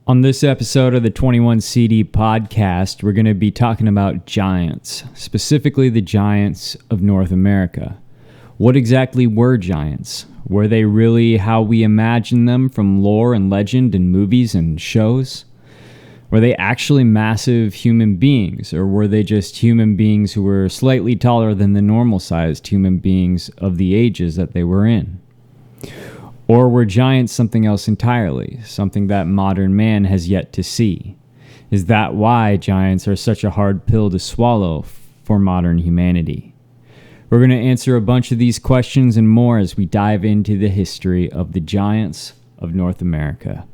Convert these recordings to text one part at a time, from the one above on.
On this episode of the 21 CD podcast, we're going to be talking about giants, specifically the giants of North America. What exactly were giants? Were they really how we imagine them from lore and legend in movies and shows? Were they actually massive human beings, or were they just human beings who were slightly taller than the normal-sized human beings of the ages that they were in? Or were giants something else entirely, something that modern man has yet to see? Is that why giants are such a hard pill to swallow for modern humanity? We're going to answer a bunch of these questions and more as we dive into the history of the giants of North America.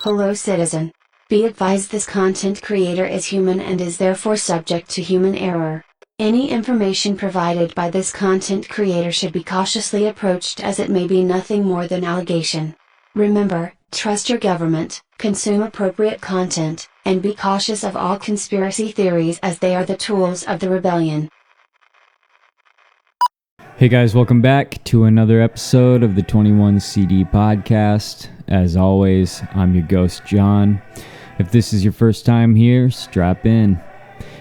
Hello citizen. Be advised this content creator is human and is therefore subject to human error. Any information provided by this content creator should be cautiously approached as it may be nothing more than allegation. Remember, trust your government, consume appropriate content, and be cautious of all conspiracy theories as they are the tools of the rebellion. Hey guys, welcome back to another episode of the 21 CD podcast. As always, I'm your ghost, John. If this is your first time here, strap in.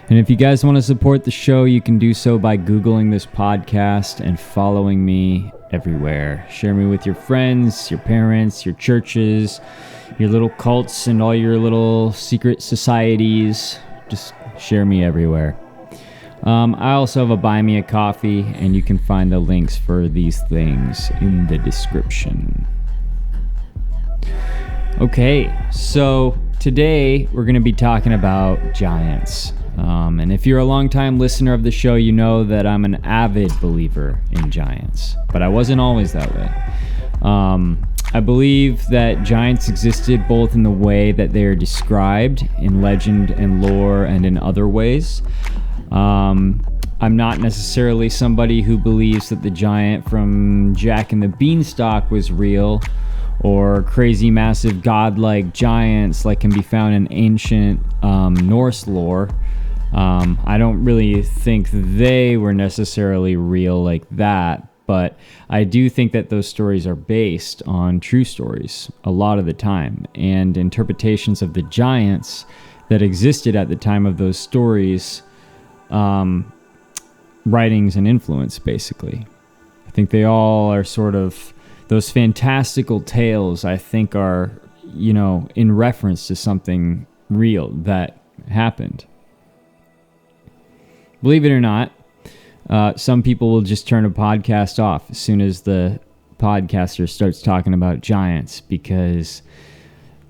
And if you guys want to support the show, you can do so by Googling this podcast and following me everywhere. Share me with your friends, your parents, your churches, your little cults, and all your little secret societies. Just share me everywhere. I also have a Buy Me a Coffee, and you can find the links for these things in the description. Okay, so today we're going to be talking about giants. And if you're a longtime listener of the show, you know that I'm an avid believer in giants, but I wasn't always that way. I believe that giants existed both in the way that they are described in legend and lore and in other ways. I'm not necessarily somebody who believes that the giant from Jack and the Beanstalk was real, or crazy massive godlike giants like can be found in ancient Norse lore. I don't really think they were necessarily real like that, but I do think that those stories are based on true stories a lot of the time, and interpretations of the giants that existed at the time of those stories, writings and influence, basically. I think they all are sort of those fantastical tales, I think, are, in reference to something real that happened. Believe it or not, some people will just turn a podcast off as soon as the podcaster starts talking about giants because,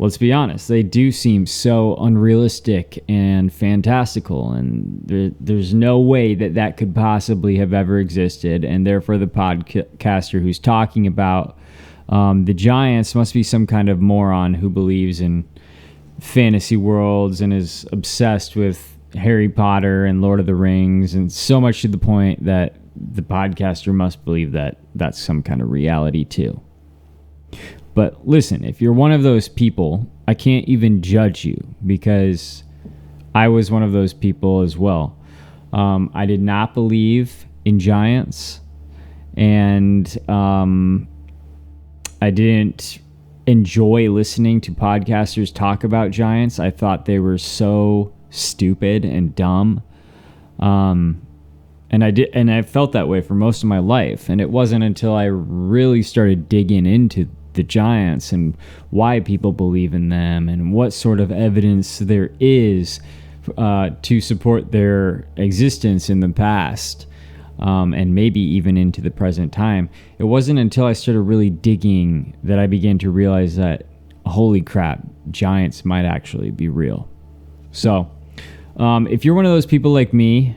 let's be honest, they do seem so unrealistic and fantastical, and there's no way that could possibly have ever existed, and therefore the podcaster who's talking about the giants must be some kind of moron who believes in fantasy worlds and is obsessed with Harry Potter and Lord of the Rings, and so much to the point that the podcaster must believe that that's some kind of reality too. But listen, if you're one of those people, I can't even judge you because I was one of those people as well. I did not believe in giants, and I didn't enjoy listening to podcasters talk about giants. I thought they were so stupid and dumb. And I felt that way for most of my life. And it wasn't until I really started digging into the giants and why people believe in them and what sort of evidence there is to support their existence in the past, and maybe even into the present time. It wasn't until I started really digging that I began to realize that, holy crap, giants might actually be real. So if you're one of those people like me,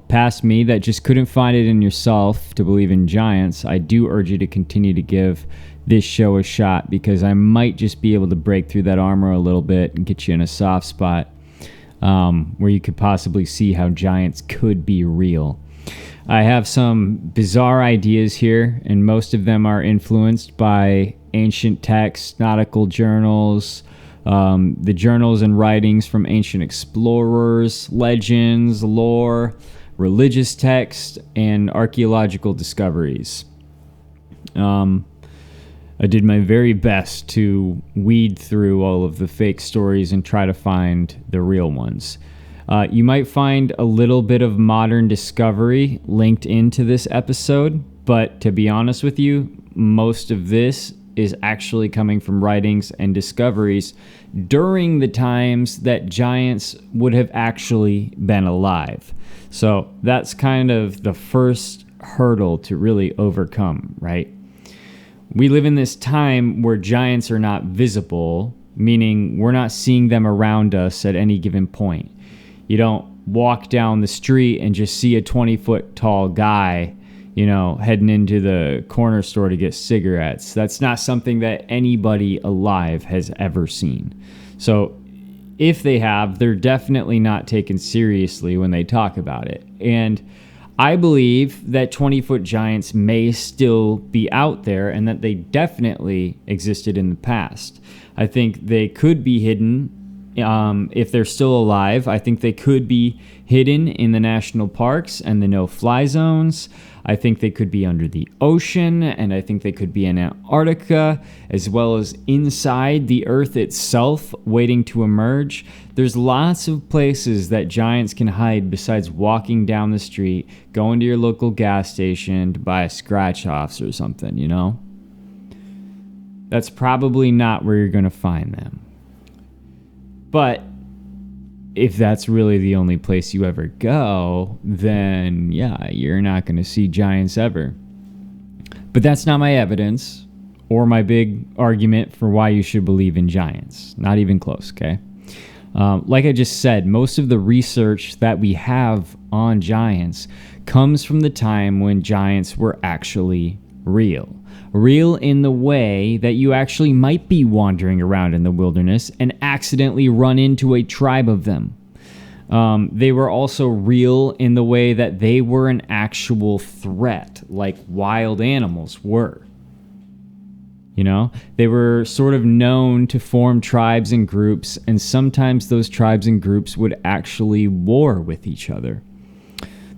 past me, that just couldn't find it in yourself to believe in giants, I do urge you to continue to give this show a shot, because I might just be able to break through that armor a little bit and get you in a soft spot where you could possibly see how giants could be real. I have some bizarre ideas here, and most of them are influenced by ancient texts, nautical journals, the journals and writings from ancient explorers, legends, lore, religious texts, and archaeological discoveries. I did my very best to weed through all of the fake stories and try to find the real ones. You might find a little bit of modern discovery linked into this episode, but to be honest with you, most of this is actually coming from writings and discoveries during the times that giants would have actually been alive. So that's kind of the first hurdle to really overcome, right? We live in this time where giants are not visible, meaning we're not seeing them around us at any given point. You don't walk down the street and just see a 20-foot tall guy, heading into the corner store to get cigarettes. That's not something that anybody alive has ever seen. So if they have, they're definitely not taken seriously when they talk about it. And I believe that 20-foot giants may still be out there and that they definitely existed in the past. I think they could be hidden if they're still alive. I think they could be hidden in the national parks and the no-fly zones. I think they could be under the ocean, and I think they could be in Antarctica, as well as inside the Earth itself, waiting to emerge. There's lots of places that giants can hide besides walking down the street, going to your local gas station to buy a scratch-offs or something, That's probably not where you're going to find them. But if that's really the only place you ever go, then yeah, you're not going to see giants ever. But that's not my evidence or my big argument for why you should believe in giants. Not even close, okay? Like I just said, most of the research that we have on giants comes from the time when giants were actually real. Real in the way that you actually might be wandering around in the wilderness and accidentally run into a tribe of them. They were also real in the way that they were an actual threat, like wild animals were. They were sort of known to form tribes and groups, and sometimes those tribes and groups would actually war with each other.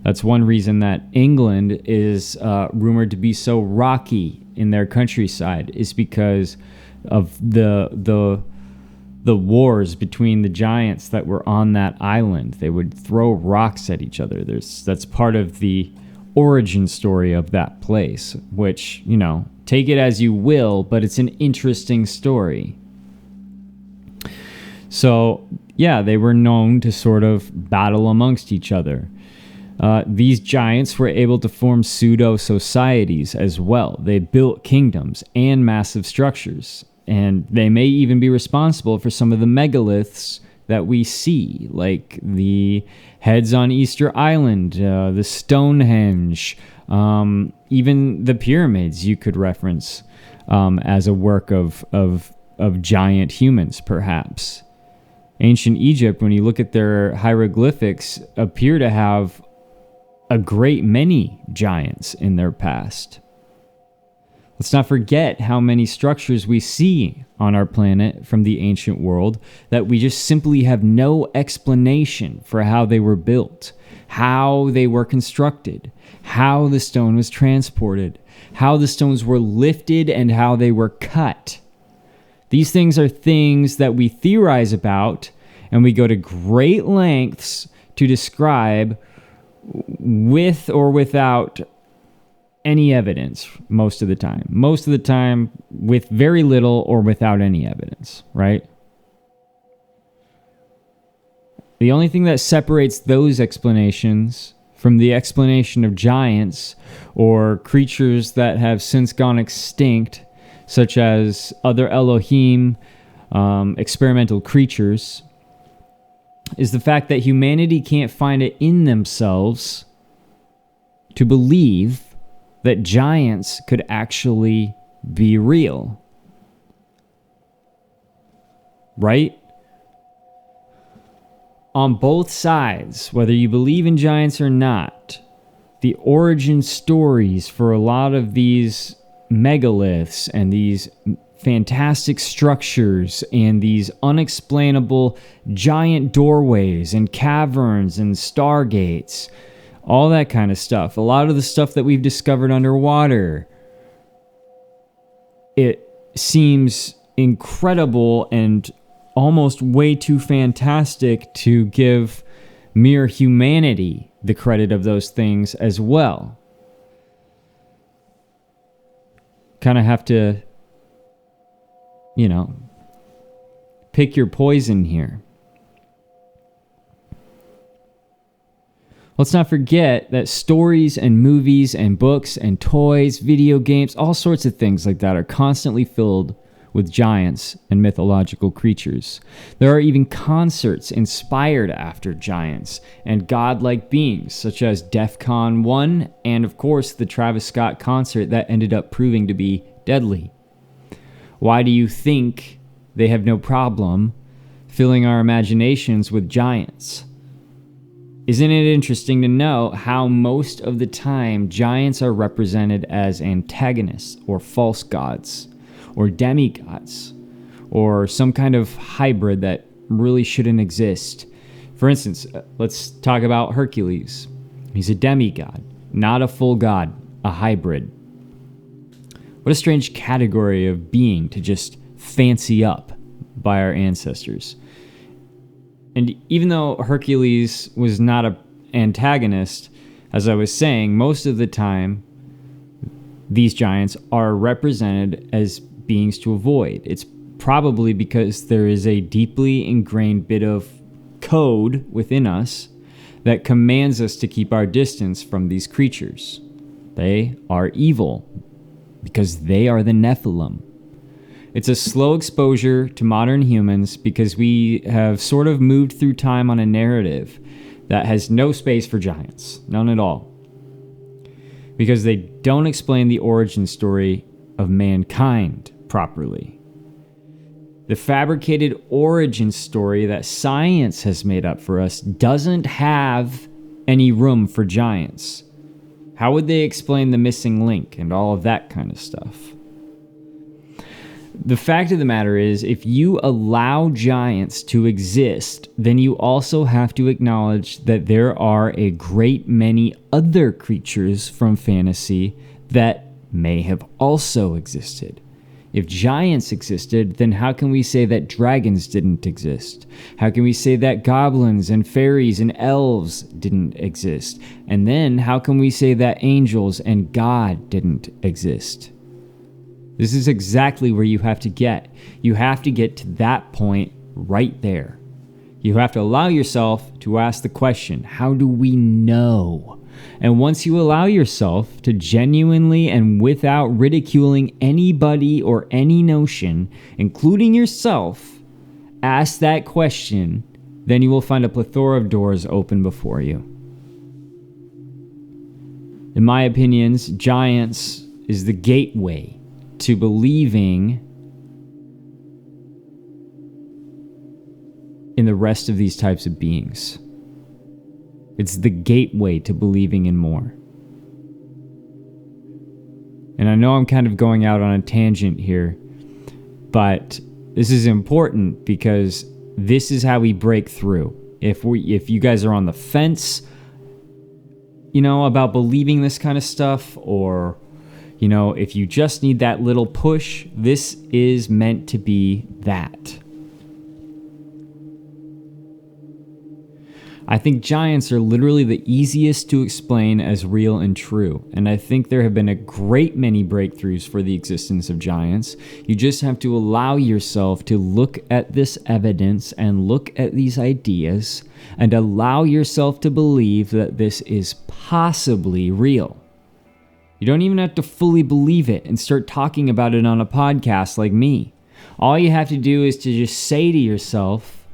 That's one reason that England is rumored to be so rocky in their countryside, is because of the wars between the giants that were on that island. They would throw rocks at each other. That's part of the origin story of that place, which, take it as you will, but it's an interesting story. So, yeah, they were known to sort of battle amongst each other. These giants were able to form pseudo-societies as well. They built kingdoms and massive structures, and they may even be responsible for some of the megaliths that we see, like the heads on Easter Island, the Stonehenge, even the pyramids you could reference as a work of giant humans, perhaps. Ancient Egypt, when you look at their hieroglyphics, appear to have a great many giants in their past. Let's not forget how many structures we see on our planet from the ancient world that we just simply have no explanation for how they were built, how they were constructed, how the stone was transported, how the stones were lifted, and how they were cut. These things are things that we theorize about, and we go to great lengths to describe with or without any evidence most of the time. Most of the time with very little or without any evidence, right? The only thing that separates those explanations from the explanation of giants or creatures that have since gone extinct, such as other Elohim, experimental creatures, is the fact that humanity can't find it in themselves to believe that giants could actually be real. Right? On both sides, whether you believe in giants or not, the origin stories for a lot of these megaliths and these fantastic structures and these unexplainable giant doorways and caverns and stargates, all that kind of stuff, a lot of the stuff that we've discovered underwater, it seems incredible and almost way too fantastic to give mere humanity the credit of those things as well. Kind of have to, pick your poison here. Let's not forget that stories and movies and books and toys, video games, all sorts of things like that are constantly filled with giants and mythological creatures. There are even concerts inspired after giants and godlike beings, such as DEF CON 1 and, of course, the Travis Scott concert that ended up proving to be deadly. Why do you think they have no problem filling our imaginations with giants? Isn't it interesting to know how most of the time giants are represented as antagonists or false gods or demigods or some kind of hybrid that really shouldn't exist? For instance, let's talk about Hercules. He's a demigod, not a full god, a hybrid. What a strange category of being to just fancy up by our ancestors. And even though Hercules was not an antagonist, as I was saying, most of the time, these giants are represented as beings to avoid. It's probably because there is a deeply ingrained bit of code within us that commands us to keep our distance from these creatures. They are evil because they are the Nephilim. It's a slow exposure to modern humans because we have sort of moved through time on a narrative that has no space for giants, none at all. Because they don't explain the origin story of mankind properly. The fabricated origin story that science has made up for us doesn't have any room for giants. How would they explain the missing link and all of that kind of stuff? The fact of the matter is, if you allow giants to exist, then you also have to acknowledge that there are a great many other creatures from fantasy that may have also existed. If giants existed, then how can we say that dragons didn't exist? How can we say that goblins and fairies and elves didn't exist? And then how can we say that angels and God didn't exist? This is exactly where you have to get. You have to get to that point right there. You have to allow yourself to ask the question, how do we know? And once you allow yourself to genuinely and without ridiculing anybody or any notion, including yourself, ask that question, then you will find a plethora of doors open before you. In my opinions, giants is the gateway to believing in the rest of these types of beings. It's the gateway to believing in more. And I know I'm kind of going out on a tangent here, but this is important because this is how we break through. If you guys are on the fence, about believing this kind of stuff, or if you just need that little push, this is meant to be that. I think giants are literally the easiest to explain as real and true, and I think there have been a great many breakthroughs for the existence of giants. You just have to allow yourself to look at this evidence and look at these ideas and allow yourself to believe that this is possibly real. You don't even have to fully believe it and start talking about it on a podcast like me. All you have to do is to just say to yourself,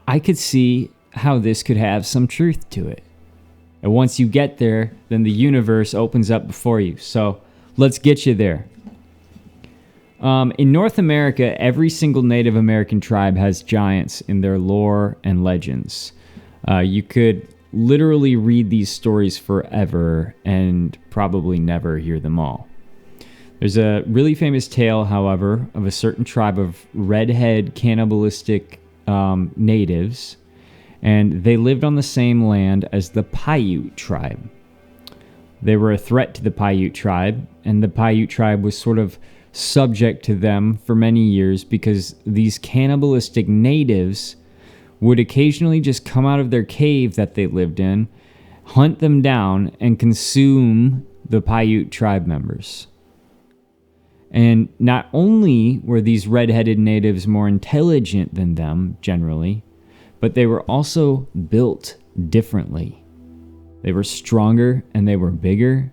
I could see how this could have some truth to it. And once you get there, then the universe opens up before you. So let's get you there. In North America, every single Native American tribe has giants in their lore and legends. You could literally read these stories forever and probably never hear them all. There's a really famous tale, however, of a certain tribe of redhead cannibalistic natives, and they lived on the same land as the Paiute tribe. They were a threat to the Paiute tribe, and the Paiute tribe was sort of subject to them for many years because these cannibalistic natives would occasionally just come out of their cave that they lived in, hunt them down, and consume the Paiute tribe members. And not only were these red-headed natives more intelligent than them, generally, but they were also built differently. They were stronger and they were bigger,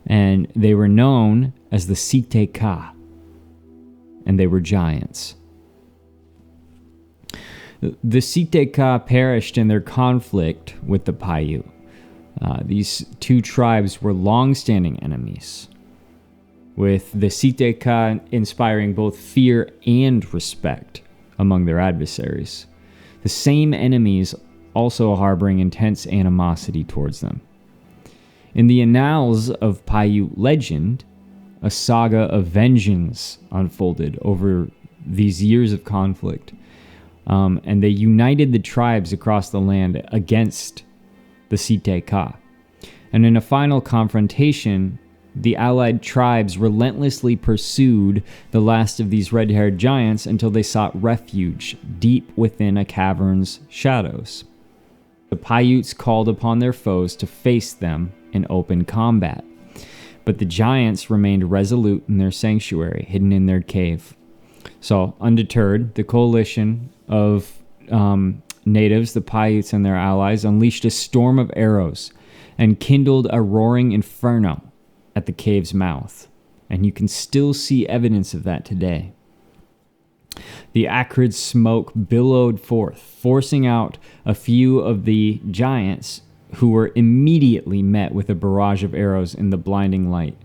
and they were known as the Site Ka, and they were giants. The Site Ka perished in their conflict with the Paiute. These two tribes were long-standing enemies, with the Site Ka inspiring both fear and respect among their adversaries. The same enemies also harboring intense animosity towards them. In the annals of Paiute legend, a saga of vengeance unfolded over these years of conflict, and they united the tribes across the land against the Site Ka. And in a final confrontation, the allied tribes relentlessly pursued the last of these red-haired giants until they sought refuge deep within a cavern's shadows. The Paiutes called upon their foes to face them in open combat, but the giants remained resolute in their sanctuary, hidden in their cave. So, undeterred, the coalition of natives, the Paiutes and their allies, unleashed a storm of arrows and kindled a roaring inferno at the cave's mouth, and you can still see evidence of that today. The acrid smoke billowed forth, forcing out a few of the giants, who were immediately met with a barrage of arrows in the blinding light.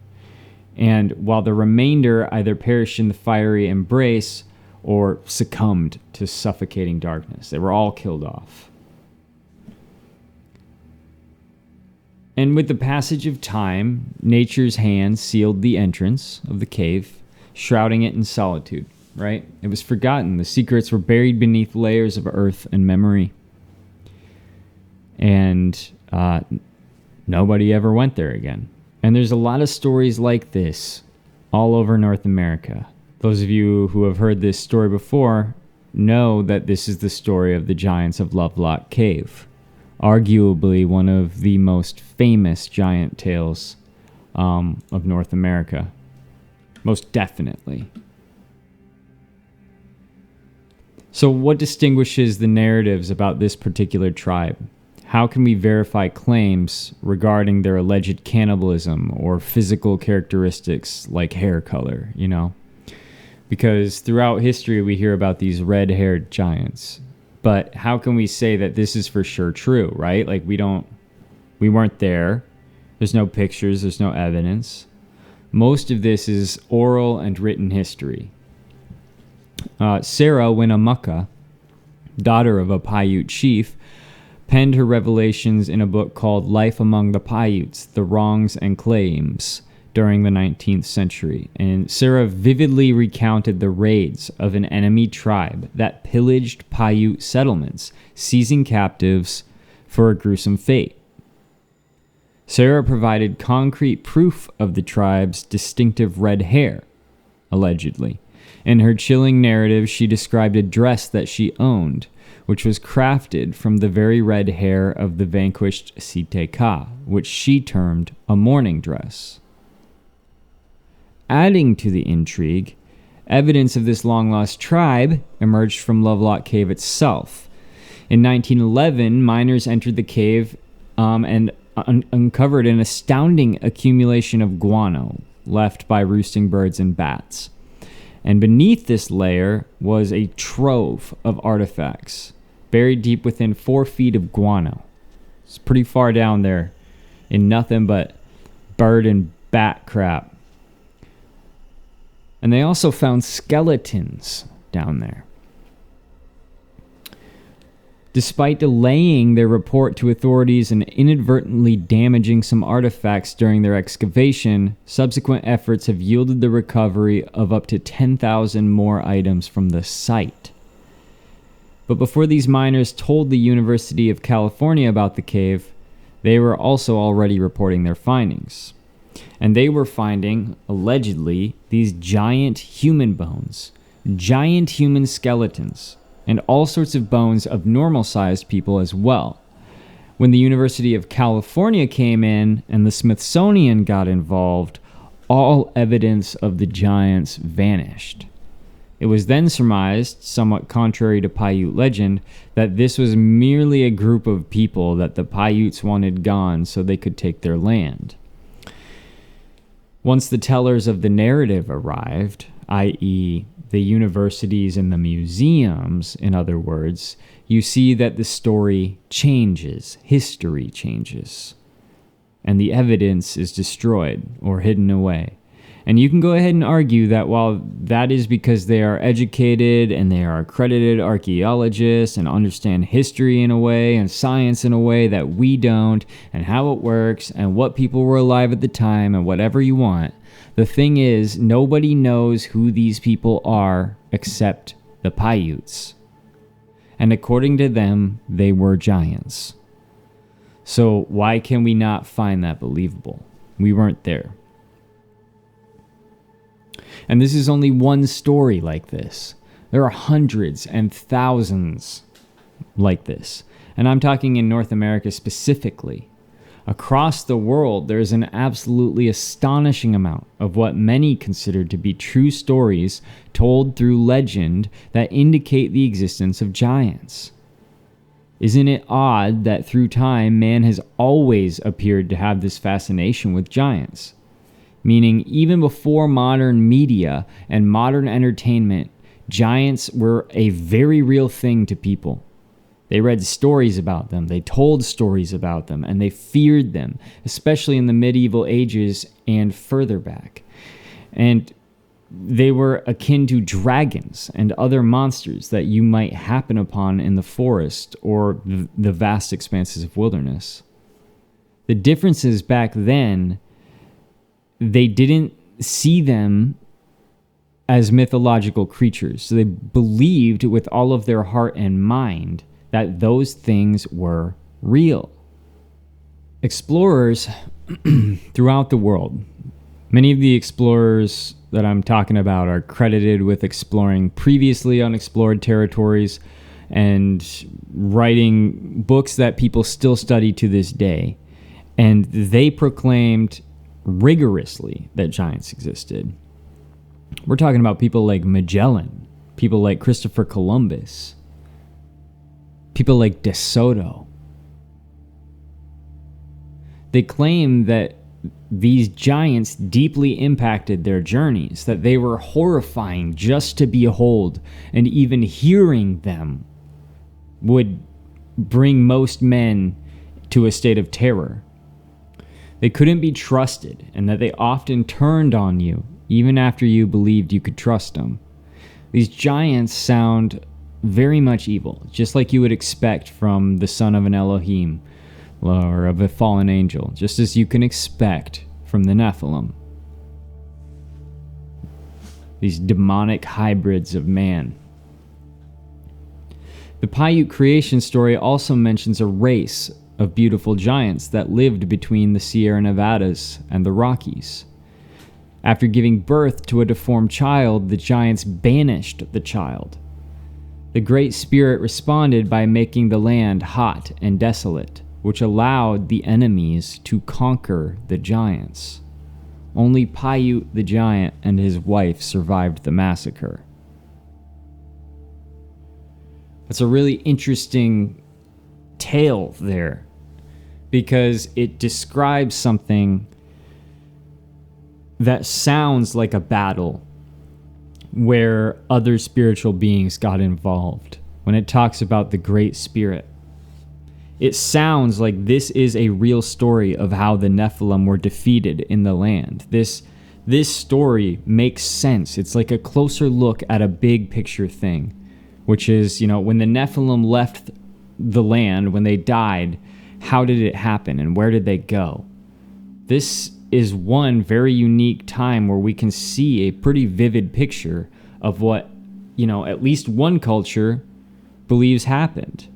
And while the remainder either perished in the fiery embrace or succumbed to suffocating darkness, they were all killed off. And with the passage of time, nature's hand sealed the entrance of the cave, shrouding it in solitude, right? It was forgotten. The secrets were buried beneath layers of earth and memory. And nobody ever went there again. And there's a lot of stories like this all over North America. Those of you who have heard this story before know that this is the story of the giants of Lovelock Cave. Arguably one of the most famous giant tales of North America. Most definitely. So what distinguishes the narratives about this particular tribe? How can we verify claims regarding their alleged cannibalism or physical characteristics like hair color, you know? Because throughout history we hear about these red-haired giants. But how can we say that this is for sure true, right? Like we weren't there. There's no pictures, there's no evidence. Most of this is oral and written history. Sarah Winnemucca, daughter of a Paiute chief, penned her revelations in a book called Life Among the Paiutes, The Wrongs and Claims, during the 19th century, and Sarah vividly recounted the raids of an enemy tribe that pillaged Paiute settlements, seizing captives for a gruesome fate. Sarah provided concrete proof of the tribe's distinctive red hair, allegedly. In her chilling narrative, she described a dress that she owned, which was crafted from the very red hair of the vanquished Site Ka, which she termed a mourning dress. Adding to the intrigue, evidence of this long-lost tribe emerged from Lovelock Cave itself. In 1911, miners entered the cave and uncovered an astounding accumulation of guano left by roosting birds and bats. And beneath this layer was a trove of artifacts, buried deep within 4 feet of guano. It's pretty far down there in nothing but bird and bat crap. And they also found skeletons down there. Despite delaying their report to authorities and inadvertently damaging some artifacts during their excavation, subsequent efforts have yielded the recovery of up to 10,000 more items from the site. But before these miners told the University of California about the cave, they were also already reporting their findings. And they were finding, allegedly, these giant human bones, giant human skeletons, and all sorts of bones of normal-sized people as well. When the University of California came in and the Smithsonian got involved, all evidence of the giants vanished. It was then surmised, somewhat contrary to Paiute legend, that this was merely a group of people that the Paiutes wanted gone so they could take their land. Once the tellers of the narrative arrived, i.e., the universities and the museums, in other words, you see that the story changes, history changes, and the evidence is destroyed or hidden away. And you can go ahead and argue that while that is because they are educated and they are accredited archaeologists and understand history in a way and science in a way that we don't, and how it works and what people were alive at the time and whatever you want, the thing is, nobody knows who these people are except the Paiutes. And according to them, they were giants. So why can we not find that believable? We weren't there. And this is only one story like this. There are hundreds and thousands like this. And I'm talking in North America specifically. Across the world, there's an absolutely astonishing amount of what many consider to be true stories told through legend that indicate the existence of giants. Isn't it odd that through time, man has always appeared to have this fascination with giants? Meaning, even before modern media and modern entertainment, giants were a very real thing to people. They read stories about them, they told stories about them, and they feared them, especially in the medieval ages and further back. And they were akin to dragons and other monsters that you might happen upon in the forest or the vast expanses of wilderness. The difference is back then, they didn't see them as mythological creatures. So they believed with all of their heart and mind that those things were real. Explorers throughout the world, many of the explorers that I'm talking about are credited with exploring previously unexplored territories and writing books that people still study to this day. And they proclaimed rigorously that giants existed. We're talking about people like Magellan, people like Christopher Columbus, people like De Soto. They claim that these giants deeply impacted their journeys, that they were horrifying just to behold, and even hearing them would bring most men to a state of terror. They couldn't be trusted, and that they often turned on you, even after you believed you could trust them. These giants sound very much evil, just like you would expect from the son of an Elohim, or of a fallen angel, just as you can expect from the Nephilim. These demonic hybrids of man. The Paiute creation story also mentions a race of beautiful giants that lived between the Sierra Nevadas and the Rockies. After giving birth to a deformed child, the giants banished the child. The Great Spirit responded by making the land hot and desolate, which allowed the enemies to conquer the giants. Only Paiute the giant and his wife survived the massacre. It's a really interesting tale there, because it describes something that sounds like a battle where other spiritual beings got involved. When it talks about the Great Spirit, it sounds like this is a real story of how the Nephilim were defeated in the land. This story makes sense. It's like a closer look at a big picture thing, which is, when the Nephilim left the land, when they died, how did it happen and where did they go? This is one very unique time where we can see a pretty vivid picture of what, at least one culture believes happened.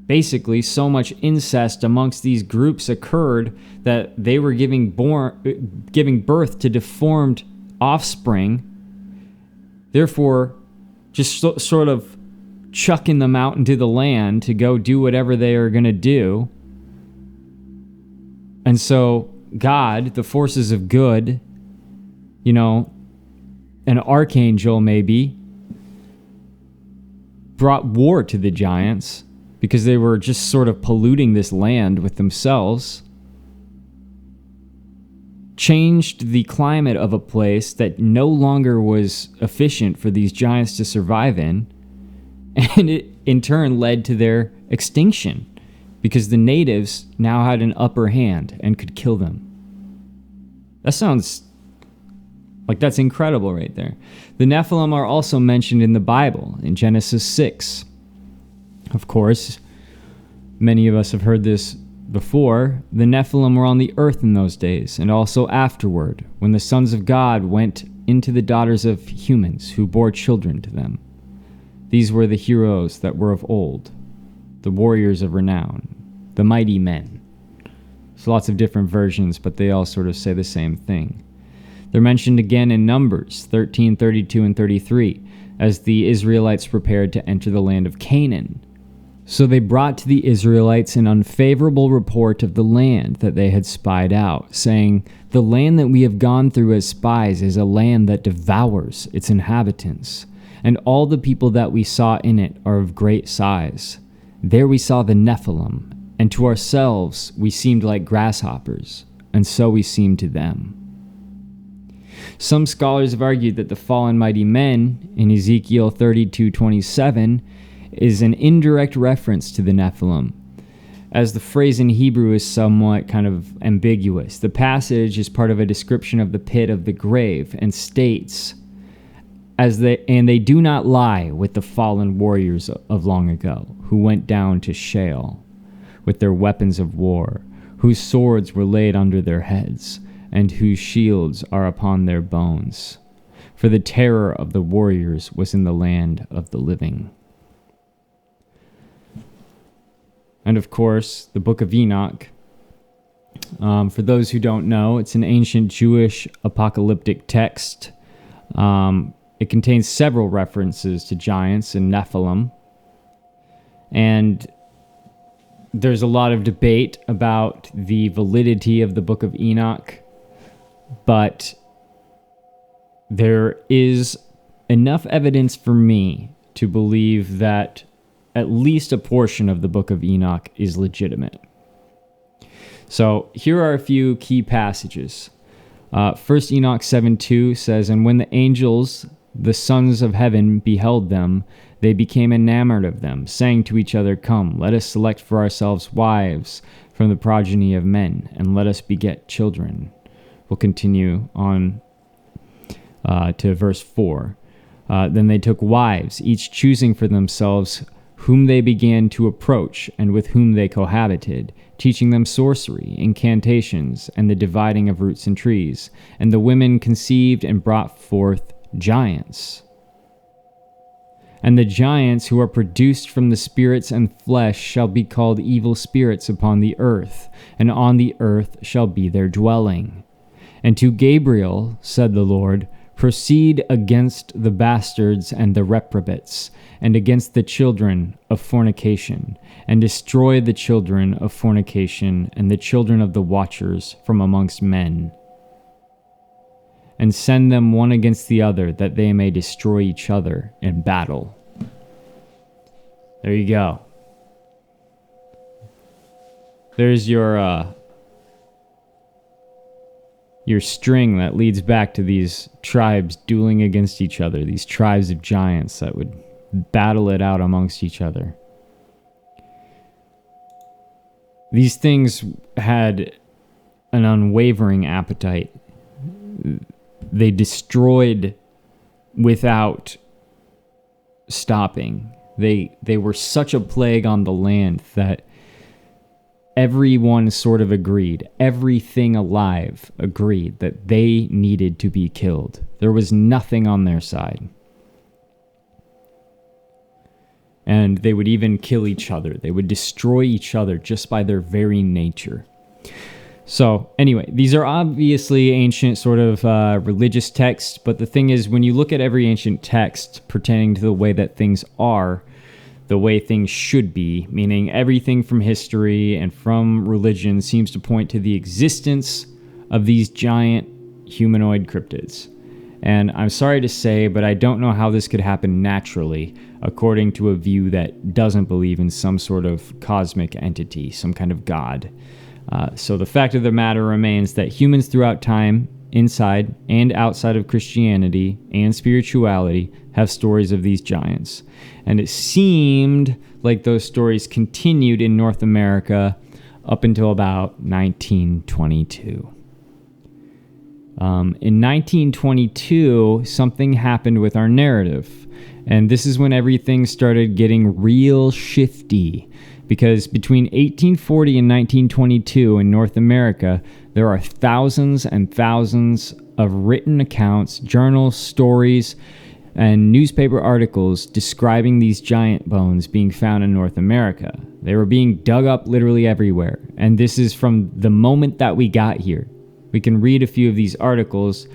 Basically, so much incest amongst these groups occurred that they were giving birth to deformed offspring, therefore just sort of chucking them out into the land to go do whatever they are going to do. And so God, the forces of good, an archangel maybe, brought war to the giants because they were just sort of polluting this land with themselves, changed the climate of a place that no longer was efficient for these giants to survive in, and it in turn led to their extinction because the natives now had an upper hand and could kill them. That sounds like that's incredible right there. The Nephilim are also mentioned in the Bible in Genesis 6. Of course, many of us have heard this before. The Nephilim were on the earth in those days, and also afterward, when the sons of God went into the daughters of humans who bore children to them. These were the heroes that were of old, the warriors of renown, the mighty men. There's lots of different versions, but they all sort of say the same thing. They're mentioned again in Numbers 13, 32, and 33, as the Israelites prepared to enter the land of Canaan. So they brought to the Israelites an unfavorable report of the land that they had spied out, saying, "The land that we have gone through as spies is a land that devours its inhabitants, and all the people that we saw in it are of great size. There we saw the Nephilim, and to ourselves we seemed like grasshoppers, and so we seemed to them." Some scholars have argued that the fallen mighty men in Ezekiel 32:27 is an indirect reference to the Nephilim, as the phrase in Hebrew is somewhat kind of ambiguous. The passage is part of a description of the pit of the grave and states, and they do not lie with the fallen warriors of long ago, who went down to Sheol with their weapons of war, whose swords were laid under their heads, and whose shields are upon their bones. For the terror of the warriors was in the land of the living. And of course, the Book of Enoch. For those who don't know, it's an ancient Jewish apocalyptic text. It contains several references to giants and Nephilim. And there's a lot of debate about the validity of the Book of Enoch. But there is enough evidence for me to believe that at least a portion of the Book of Enoch is legitimate. So here are a few key passages. 1 Enoch 7:2 says, "And when the angels, the sons of heaven, beheld them, they became enamored of them, saying to each other, 'Come, let us select for ourselves wives from the progeny of men, and let us beget children.'" We'll continue on to verse 4. "Then they took wives, each choosing for themselves whom they began to approach, and with whom they cohabited, teaching them sorcery, incantations, and the dividing of roots and trees. And the women conceived and brought forth giants. And the giants who are produced from the spirits and flesh shall be called evil spirits upon the earth, and on the earth shall be their dwelling. And to Gabriel said the Lord, Proceed against the bastards and the reprobates, and against the children of fornication, and destroy the children of fornication and the children of the watchers from amongst men, and send them one against the other, that they may destroy each other in battle. There you go. There's your string that leads back to these tribes dueling against each other, these tribes of giants that would battle it out amongst each other. These things had an unwavering appetite. They destroyed without stopping. They were such a plague on the land that everyone sort of agreed. Everything alive agreed that they needed to be killed. There was nothing on their side. And they would even kill each other. They would destroy each other just by their very nature. So anyway, these are obviously ancient sort of religious texts, but the thing is, when you look at every ancient text pertaining to the way that things are, the way things should be, meaning everything from history and from religion seems to point to the existence of these giant humanoid cryptids. And I'm sorry to say, but I don't know how this could happen naturally, according to a view that doesn't believe in some sort of cosmic entity, some kind of god. So the fact of the matter remains that humans throughout time, inside and outside of Christianity and spirituality, have stories of these giants. And it seemed like those stories continued in North America up until about 1922. In 1922, something happened with our narrative. And this is when everything started getting real shifty. Because between 1840 and 1922 in North America, there are thousands and thousands of written accounts, journals, stories, and newspaper articles describing these giant bones being found in North America. They were being dug up literally everywhere. And this is from the moment that we got here. We can read a few of these articles,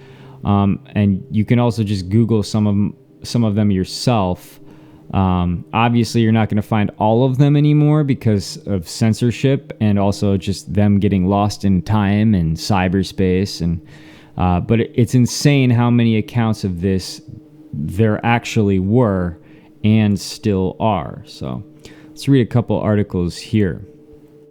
and you can also just Google some of them yourself. Obviously, you're not going to find all of them anymore because of censorship and also just them getting lost in time and cyberspace. But it's insane how many accounts of this there actually were and still are. So let's read a couple articles here.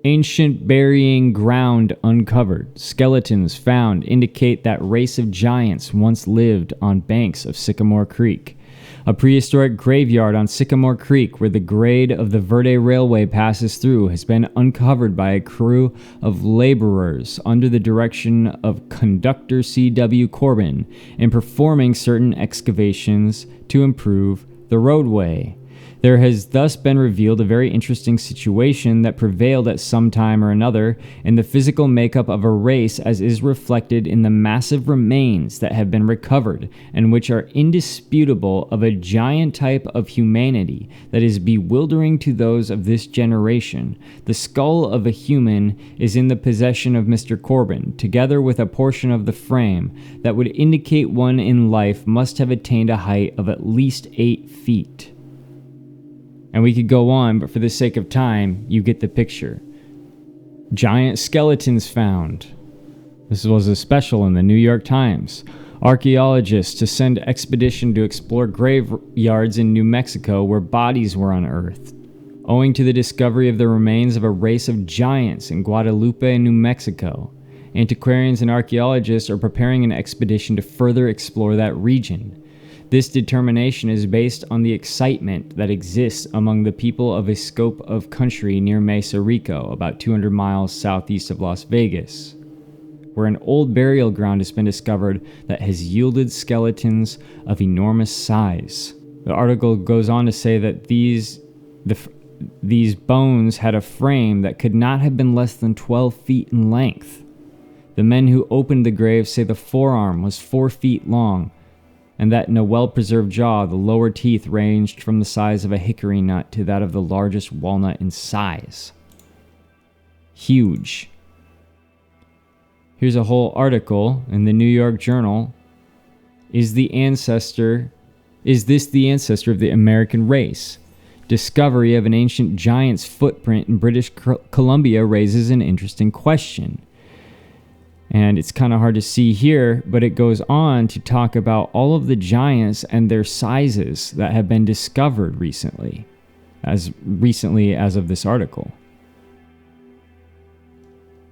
Ancient burying ground uncovered. Skeletons found indicate that race of giants once lived on banks of Sycamore Creek. A prehistoric graveyard on Sycamore Creek, where the grade of the Verde Railway passes through, has been uncovered by a crew of laborers under the direction of conductor C.W. Corbin in performing certain excavations to improve the roadway. There has thus been revealed a very interesting situation that prevailed at some time or another in the physical makeup of a race, as is reflected in the massive remains that have been recovered and which are indisputable of a giant type of humanity that is bewildering to those of this generation. The skull of a human is in the possession of Mr. Corbin, together with a portion of the frame that would indicate one in life must have attained a height of at least 8 feet. And we could go on, but for the sake of time, you get the picture. Giant skeletons found. This was a special in the New York Times. Archaeologists to send expedition to explore graveyards in New Mexico where bodies were unearthed. Owing to the discovery of the remains of a race of giants in Guadalupe, New Mexico, antiquarians and archaeologists are preparing an expedition to further explore that region. This determination is based on the excitement that exists among the people of a scope of country near Mesa Rico, about 200 miles southeast of Las Vegas, where an old burial ground has been discovered that has yielded skeletons of enormous size. The article goes on to say that these bones had a frame that could not have been less than 12 feet in length. The men who opened the grave say the forearm was 4 feet long, and that in a well-preserved jaw, the lower teeth ranged from the size of a hickory nut to that of the largest walnut in size. Huge. Here's a whole article in the New York Journal Is this the ancestor of the American race? Discovery of an ancient giant's footprint in British Columbia raises an interesting question. And it's kind of hard to see here, but it goes on to talk about all of the giants and their sizes that have been discovered recently as of this article.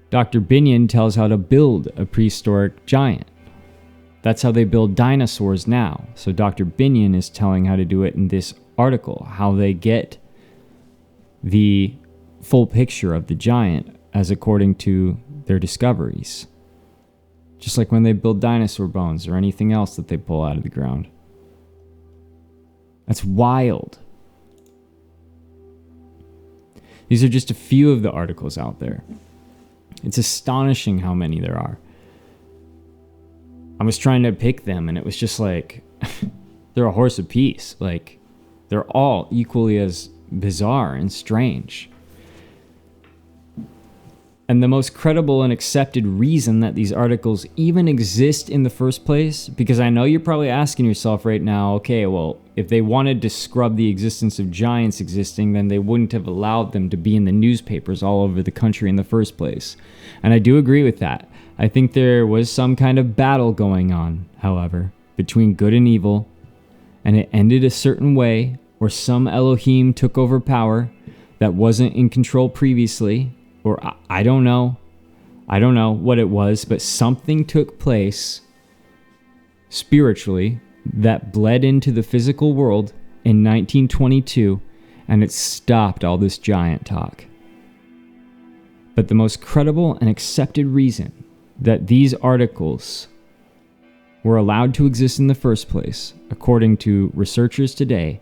Dr. Binion tells how to build a prehistoric giant. That's how they build dinosaurs now. So Dr. Binion is telling how to do it in this article, how they get the full picture of the giant as according to their discoveries. Just like when they build dinosaur bones or anything else that they pull out of the ground. That's wild. These are just a few of the articles out there. It's astonishing how many there are. I was trying to pick them and it was just like, they're a horse apiece. Like, they're all equally as bizarre and strange. And the most credible and accepted reason that these articles even exist in the first place, because I know you're probably asking yourself right now, okay, well, if they wanted to scrub the existence of giants existing, then they wouldn't have allowed them to be in the newspapers all over the country in the first place. And I do agree with that. I think there was some kind of battle going on, however, between good and evil, and it ended a certain way, or some Elohim took over power that wasn't in control previously, or I don't know. I don't know what it was, but something took place spiritually that bled into the physical world in 1922, and it stopped all this giant talk. But the most credible and accepted reason that these articles were allowed to exist in the first place, according to researchers today,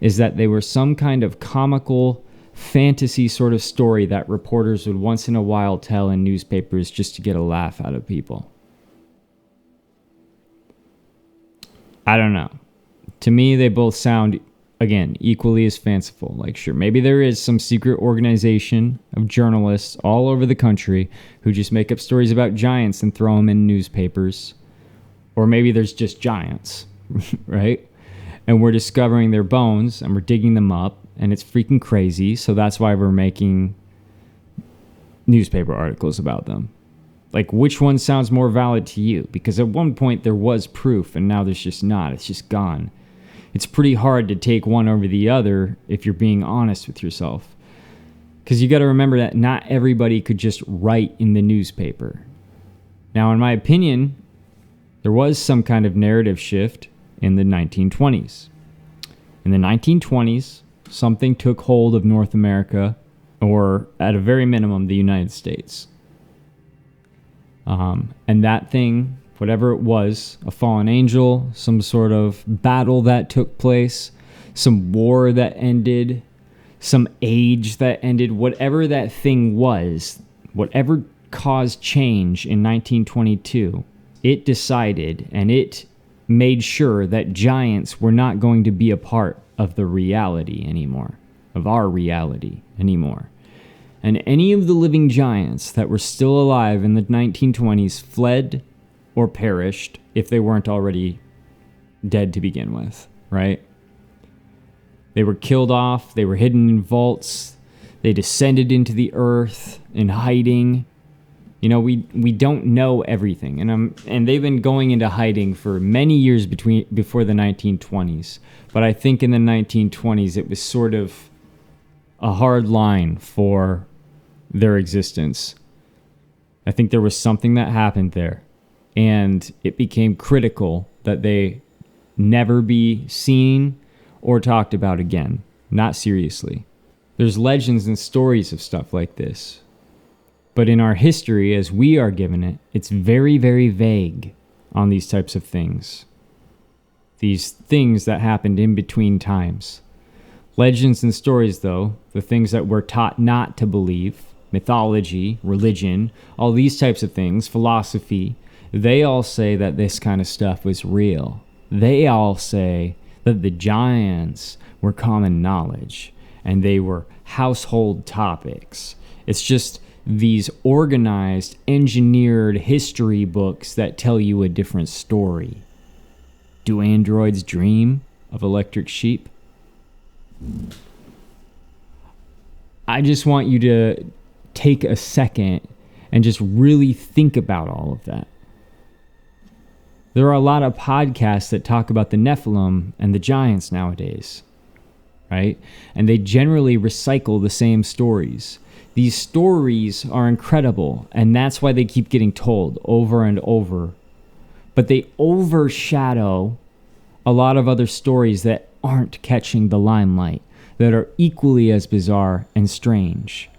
is that they were some kind of comical fantasy sort of story that reporters would once in a while tell in newspapers just to get a laugh out of people. I don't know. To me, they both sound, again, equally as fanciful. Like, sure, maybe there is some secret organization of journalists all over the country who just make up stories about giants and throw them in newspapers. Or maybe there's just giants, right? And we're discovering their bones and we're digging them up. And it's freaking crazy, so that's why we're making newspaper articles about them. Like, which one sounds more valid to you? Because at one point there was proof, and now there's just not. It's just gone. It's pretty hard to take one over the other if you're being honest with yourself. Because you got to remember that not everybody could just write in the newspaper. Now, in my opinion, there was some kind of narrative shift in the 1920s. In the 1920s, something took hold of North America, or at a very minimum, the United States. And that thing, whatever it was, a fallen angel, some sort of battle that took place, some war that ended, some age that ended, whatever that thing was, whatever caused change in 1922, it decided and it made sure that giants were not going to be a part of the reality anymore, of our reality anymore. And any of the living giants that were still alive in the 1920s fled or perished if they weren't already dead to begin with, right? They were killed off, they were hidden in vaults, they descended into the earth in hiding. You know, we don't know everything, and they've been going into hiding for many years before the 1920s. But I think in the 1920s it was sort of a hard line for their existence. I think there was something that happened there, and it became critical that they never be seen or talked about again, not seriously. There's legends and stories of stuff like this. But in our history, as we are given it, it's very, very vague on these types of things. These things that happened in between times. Legends and stories, though, the things that we're taught not to believe, mythology, religion, all these types of things, philosophy, they all say that this kind of stuff was real. They all say that the giants were common knowledge and they were household topics. It's just these organized, engineered history books that tell you a different story. Do androids dream of electric sheep? I just want you to take a second and just really think about all of that. There are a lot of podcasts that talk about the Nephilim and the giants nowadays, right? And they generally recycle the same stories. These stories are incredible, and that's why they keep getting told over and over. But they overshadow a lot of other stories that aren't catching the limelight, that are equally as bizarre and strange.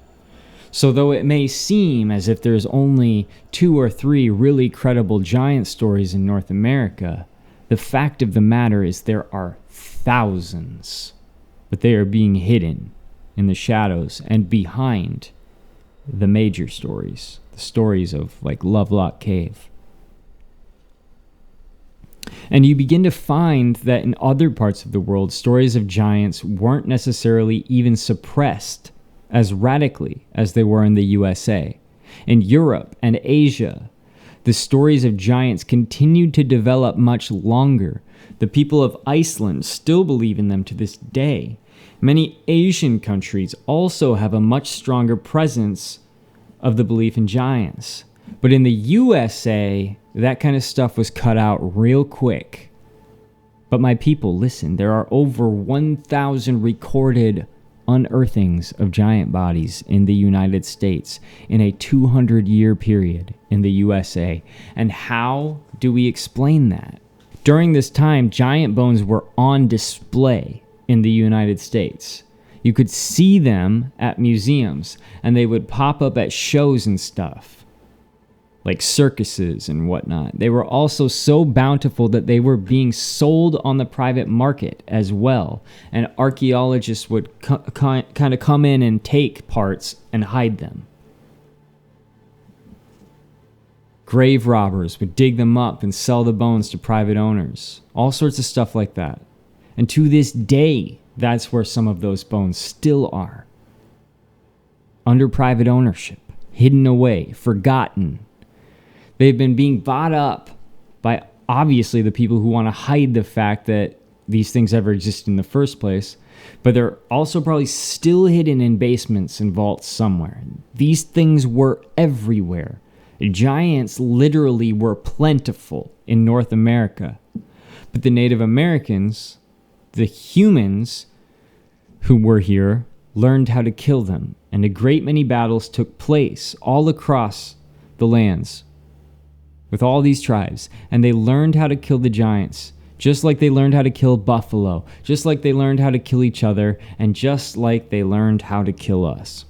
So though it may seem as if there's only 2 or 3 really credible giant stories in North America, the fact of the matter is there are thousands, but they are being hidden in the shadows and behind the major stories, the stories of like Lovelock Cave. And you begin to find that in other parts of the world, stories of giants weren't necessarily even suppressed as radically as they were in the USA. In Europe and Asia, the stories of giants continued to develop much longer. The people of Iceland still believe in them to this day. Many Asian countries also have a much stronger presence of the belief in giants. But in the USA, that kind of stuff was cut out real quick. But my people, listen, there are over 1,000 recorded unearthings of giant bodies in the United States in a 200-year period in the USA. And how do we explain that? During this time, giant bones were on display in the United States. You could see them at museums, and they would pop up at shows and stuff, like circuses and whatnot. They were also so bountiful that they were being sold on the private market as well, and archaeologists would kind of come in and take parts and hide them. Grave robbers would dig them up and sell the bones to private owners. All sorts of stuff like that. And to this day, that's where some of those bones still are. Under private ownership, hidden away, forgotten. They've been being bought up by obviously the people who want to hide the fact that these things ever existed in the first place, but they're also probably still hidden in basements and vaults somewhere. These things were everywhere. Giants literally were plentiful in North America. But the Native Americans, the humans who were here, learned how to kill them, and a great many battles took place all across the lands with all these tribes, and they learned how to kill the giants, just like they learned how to kill buffalo, just like they learned how to kill each other, and just like they learned how to kill us.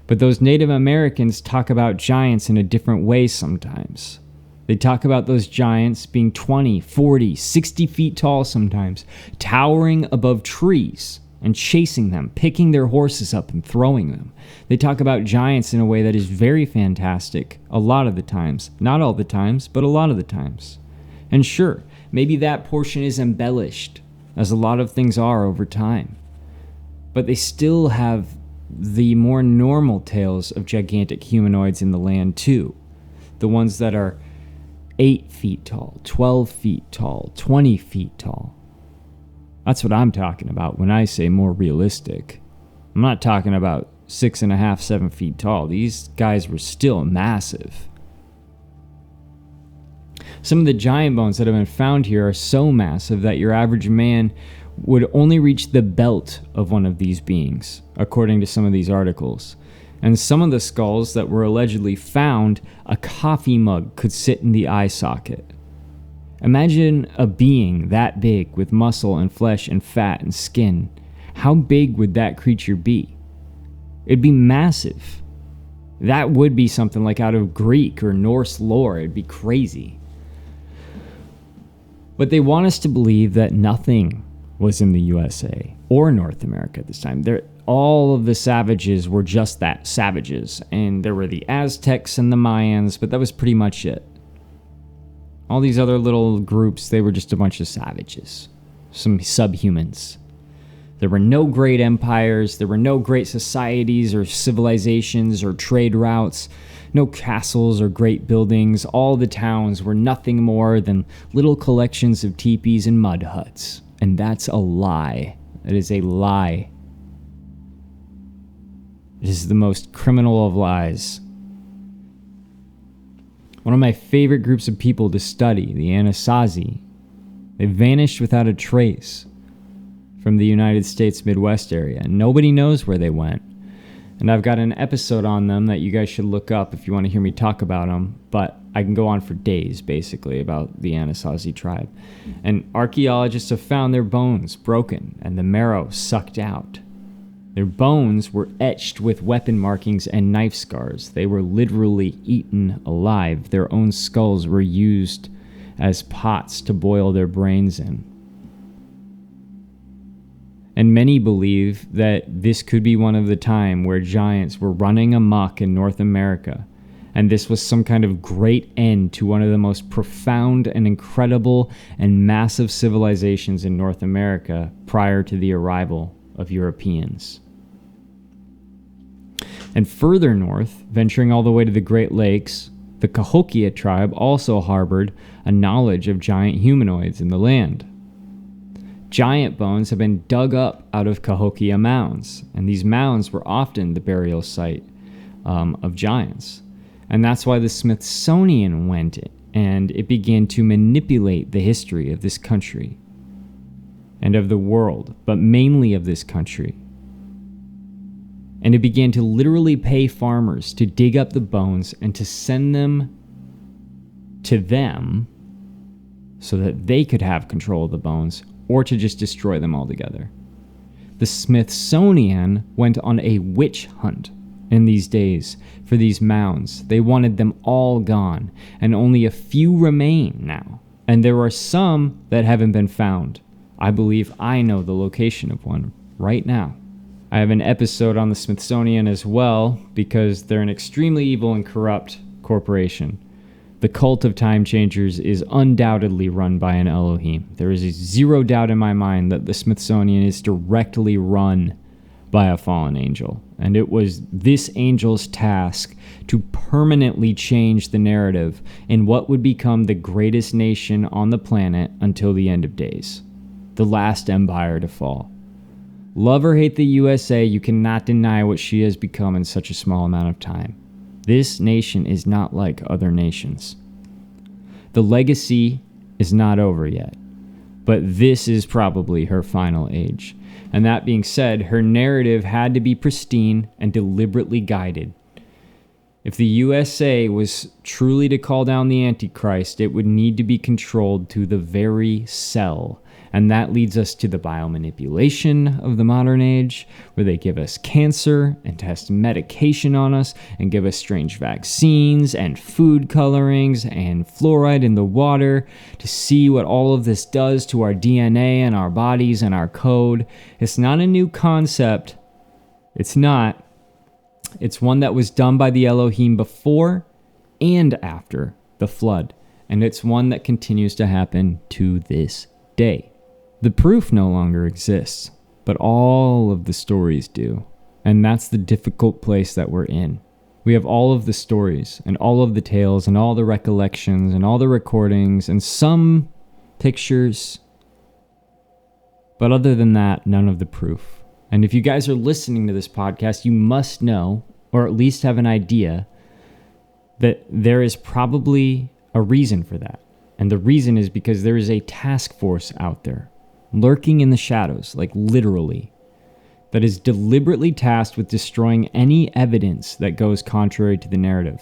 But those Native Americans talk about giants in a different way sometimes. They talk about those giants being 20, 40, 60 feet tall sometimes, towering above trees and chasing them, picking their horses up and throwing them. They talk about giants in a way that is very fantastic a lot of the times. Not all the times, but a lot of the times. And sure, maybe that portion is embellished, as a lot of things are over time. But they still have the more normal tales of gigantic humanoids in the land too. The ones that are 8 feet tall, 12 feet tall, 20 feet tall. That's what I'm talking about when I say more realistic. I'm not talking about 6.5, 7 feet tall. These guys were still massive. Some of the giant bones that have been found here are so massive that your average man would only reach the belt of one of these beings, according to some of these articles. And some of the skulls that were allegedly found, a coffee mug could sit in the eye socket. Imagine a being that big with muscle and flesh and fat and skin. How big would that creature be? It'd be massive. That would be something like out of Greek or Norse lore. It'd be crazy. But they want us to believe that nothing was in the USA or North America at this time. All of the savages were just that, savages. And there were the Aztecs and the Mayans, but that was pretty much it. All these other little groups, they were just a bunch of savages, some subhumans. There were no great empires, there were no great societies or civilizations or trade routes. No castles or great buildings. All the towns were nothing more than little collections of teepees and mud huts. And that's a lie. That is a lie. It is the most criminal of lies. One of my favorite groups of people to study, the Anasazi, they vanished without a trace from the United States Midwest area. Nobody knows where they went. And I've got an episode on them that you guys should look up if you want to hear me talk about them. But I can go on for days, basically, about the Anasazi tribe. And archaeologists have found their bones broken and the marrow sucked out. Their bones were etched with weapon markings and knife scars. They were literally eaten alive. Their own skulls were used as pots to boil their brains in. And many believe that this could be one of the time where giants were running amok in North America, and this was some kind of great end to one of the most profound and incredible and massive civilizations in North America prior to the arrival of Europeans. And further north, venturing all the way to the Great Lakes, the Cahokia tribe also harbored a knowledge of giant humanoids in the land. Giant bones have been dug up out of Cahokia mounds, and these mounds were often the burial site of giants. And that's why the Smithsonian went in, and it began to manipulate the history of this country and of the world, but mainly of this country. And it began to literally pay farmers to dig up the bones and to send them to them so that they could have control of the bones, or to just destroy them altogether. The Smithsonian went on a witch hunt in these days for these mounds. They wanted them all gone, and only a few remain now. And there are some that haven't been found. I believe I know the location of one right now. I have an episode on the Smithsonian as well, because they're an extremely evil and corrupt corporation. The cult of time changers is undoubtedly run by an Elohim. There is zero doubt in my mind that the Smithsonian is directly run by a fallen angel. And it was this angel's task to permanently change the narrative in what would become the greatest nation on the planet until the end of days. The last empire to fall. Love or hate the USA, you cannot deny what she has become in such a small amount of time. This nation is not like other nations. The legacy is not over yet, but this is probably her final age. And that being said, her narrative had to be pristine and deliberately guided. If the USA was truly to call down the Antichrist, it would need to be controlled to the very cell. And that leads us to the biomanipulation of the modern age, where they give us cancer and test medication on us and give us strange vaccines and food colorings and fluoride in the water to see what all of this does to our DNA and our bodies and our code. It's not a new concept. It's not. It's one that was done by the Elohim before and after the flood. And it's one that continues to happen to this day. The proof no longer exists, but all of the stories do. And that's the difficult place that we're in. We have all of the stories and all of the tales and all the recollections and all the recordings and some pictures. But other than that, none of the proof. And if you guys are listening to this podcast, you must know, or at least have an idea, that there is probably a reason for that. And the reason is because there is a task force out there, lurking in the shadows, like literally, that is deliberately tasked with destroying any evidence that goes contrary to the narrative.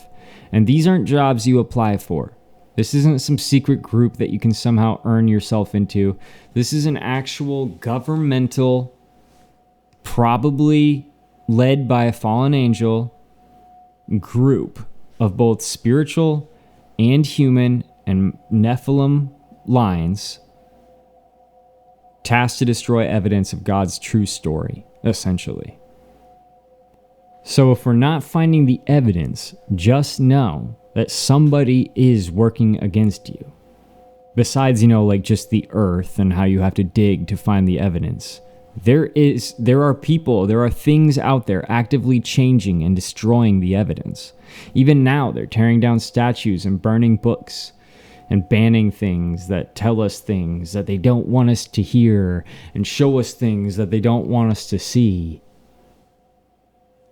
And these aren't jobs you apply for. This isn't some secret group that you can somehow earn yourself into. This is an actual governmental, probably led by a fallen angel, group of both spiritual and human and Nephilim lines, tasked to destroy evidence of God's true story, essentially. So if we're not finding the evidence, just know that somebody is working against you. Besides, like just the earth and how you have to dig to find the evidence. There are things out there actively changing and destroying the evidence. Even now, they're tearing down statues and burning books and banning things that tell us things that they don't want us to hear and show us things that they don't want us to see.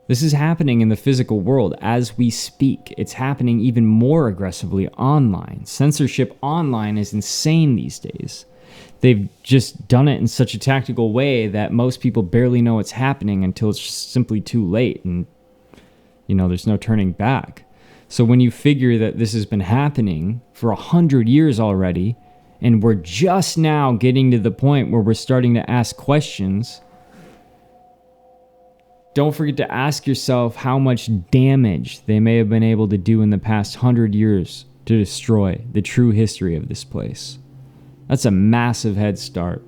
This is happening in the physical world as we speak. It's happening even more aggressively online. Censorship online is insane these days. They've just done it in such a tactical way that most people barely know it's happening until it's just simply too late and, there's no turning back. So when you figure that this has been happening for 100 years already, and we're just now getting to the point where we're starting to ask questions, don't forget to ask yourself how much damage they may have been able to do in the past 100 years to destroy the true history of this place. That's a massive head start.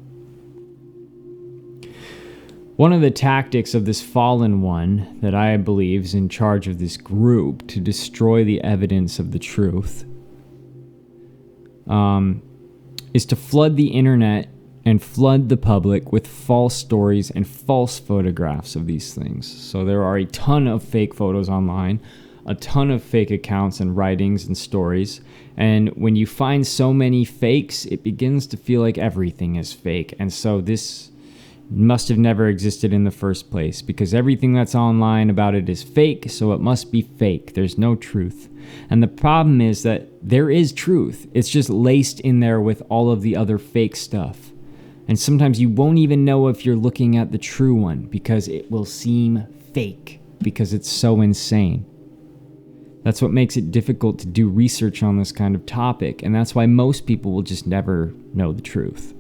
One of the tactics of this fallen one that I believe is in charge of this group to destroy the evidence of the truth is to flood the internet and flood the public with false stories and false photographs of these things. So there are a ton of fake photos online, a ton of fake accounts and writings and stories. And when you find so many fakes, it begins to feel like everything is fake. And so this must have never existed in the first place, because everything that's online about it is fake, so it must be fake. There's no truth. And the problem is that there is truth. It's just laced in there with all of the other fake stuff. And sometimes you won't even know if you're looking at the true one, because it will seem fake, because it's so insane. That's what makes it difficult to do research on this kind of topic, and that's why most people will just never know the truth.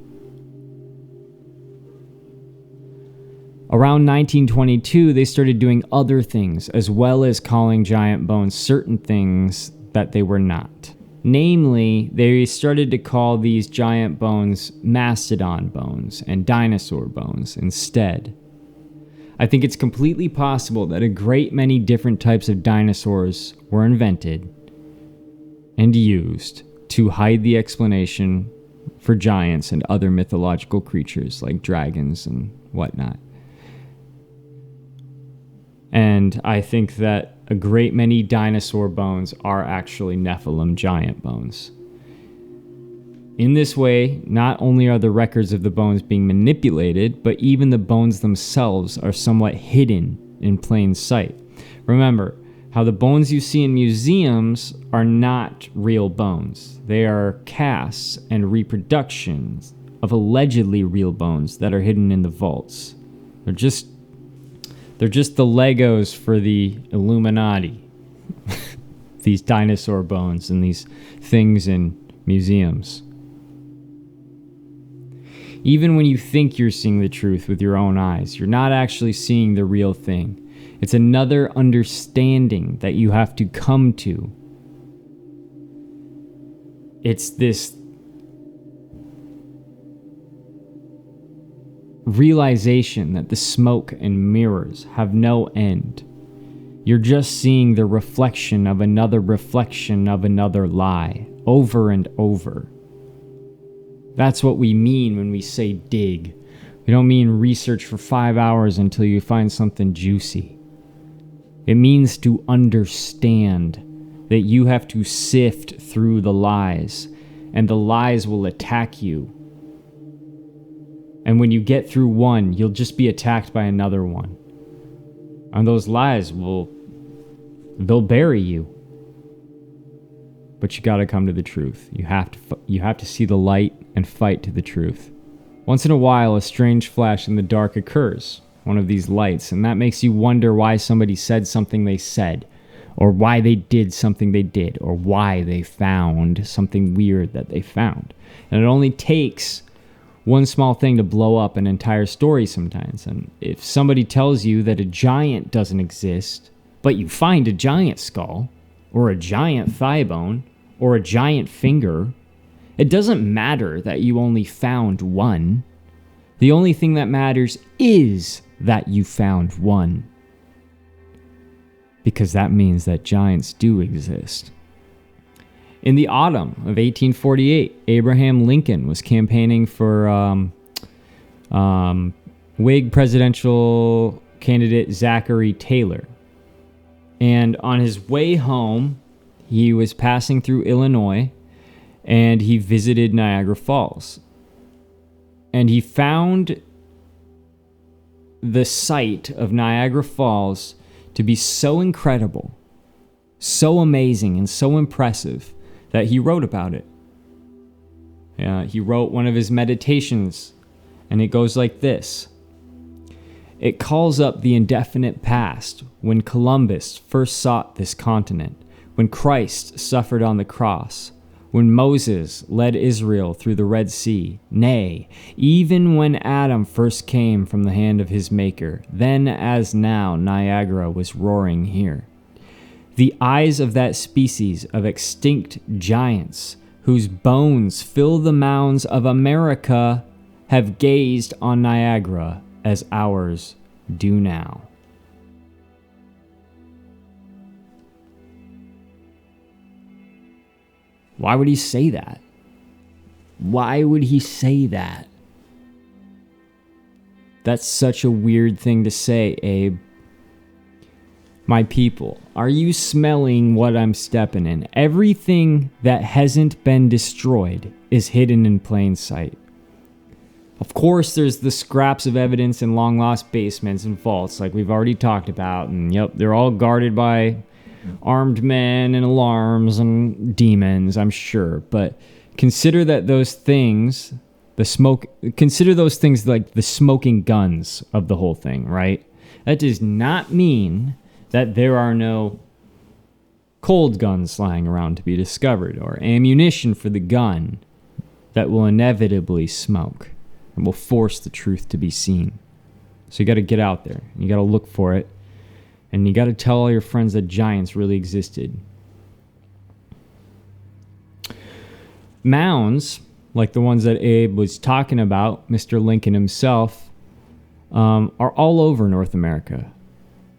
Around 1922, they started doing other things, as well as calling giant bones certain things that they were not. Namely, they started to call these giant bones mastodon bones and dinosaur bones instead. I think it's completely possible that a great many different types of dinosaurs were invented and used to hide the explanation for giants and other mythological creatures like dragons and whatnot. And I think that a great many dinosaur bones are actually Nephilim giant bones. In this way, not only are the records of the bones being manipulated, but even the bones themselves are somewhat hidden in plain sight. Remember how the bones you see in museums are not real bones. They are casts and reproductions of allegedly real bones that are hidden in the vaults. They're just the Legos for the Illuminati. These dinosaur bones and these things in museums. Even when you think you're seeing the truth with your own eyes, you're not actually seeing the real thing. It's another understanding that you have to come to. It's this realization that the smoke and mirrors have no end. You're just seeing the reflection of another lie over and over. That's what we mean when we say dig. We don't mean research for 5 hours until you find something juicy. It means to understand that you have to sift through the lies, and the lies will attack you. And when you get through one, you'll just be attacked by another one. And those lies they'll bury you. But you gotta come to the truth. You have to see the light and fight to the truth. Once in a while, a strange flash in the dark occurs, one of these lights, and that makes you wonder why somebody said something they said, or why they did something they did, or why they found something weird that they found. And it only takes one small thing to blow up an entire story sometimes. And if somebody tells you that a giant doesn't exist, but you find a giant skull, or a giant thigh bone, or a giant finger, it doesn't matter that you only found one. The only thing that matters is that you found one. Because that means that giants do exist. In the autumn of 1848, Abraham Lincoln was campaigning for Whig presidential candidate Zachary Taylor. And on his way home, he was passing through Illinois, and he visited Niagara Falls. And he found the sight of Niagara Falls to be so incredible, so amazing, and so impressive that he wrote about it. He wrote one of his meditations, and it goes like this. It calls up the indefinite past when Columbus first sought this continent, when Christ suffered on the cross, when Moses led Israel through the Red Sea, nay, even when Adam first came from the hand of his Maker, then as now Niagara was roaring here. The eyes of that species of extinct giants, whose bones fill the mounds of America, have gazed on Niagara as ours do now. Why would he say that? Why would he say that? That's such a weird thing to say, Abe. My people, are you smelling what I'm stepping in? Everything that hasn't been destroyed is hidden in plain sight. Of course, there's the scraps of evidence in long-lost basements and vaults like we've already talked about. And yep, they're all guarded by armed men and alarms and demons, I'm sure. But consider that those things, consider those things like the smoking guns of the whole thing, right? That does not mean that there are no cold guns lying around to be discovered or ammunition for the gun that will inevitably smoke and will force the truth to be seen. So you got to get out there. You got to look for it. And you got to tell all your friends that giants really existed. Mounds, like the ones that Abe was talking about, Mr. Lincoln himself, are all over North America.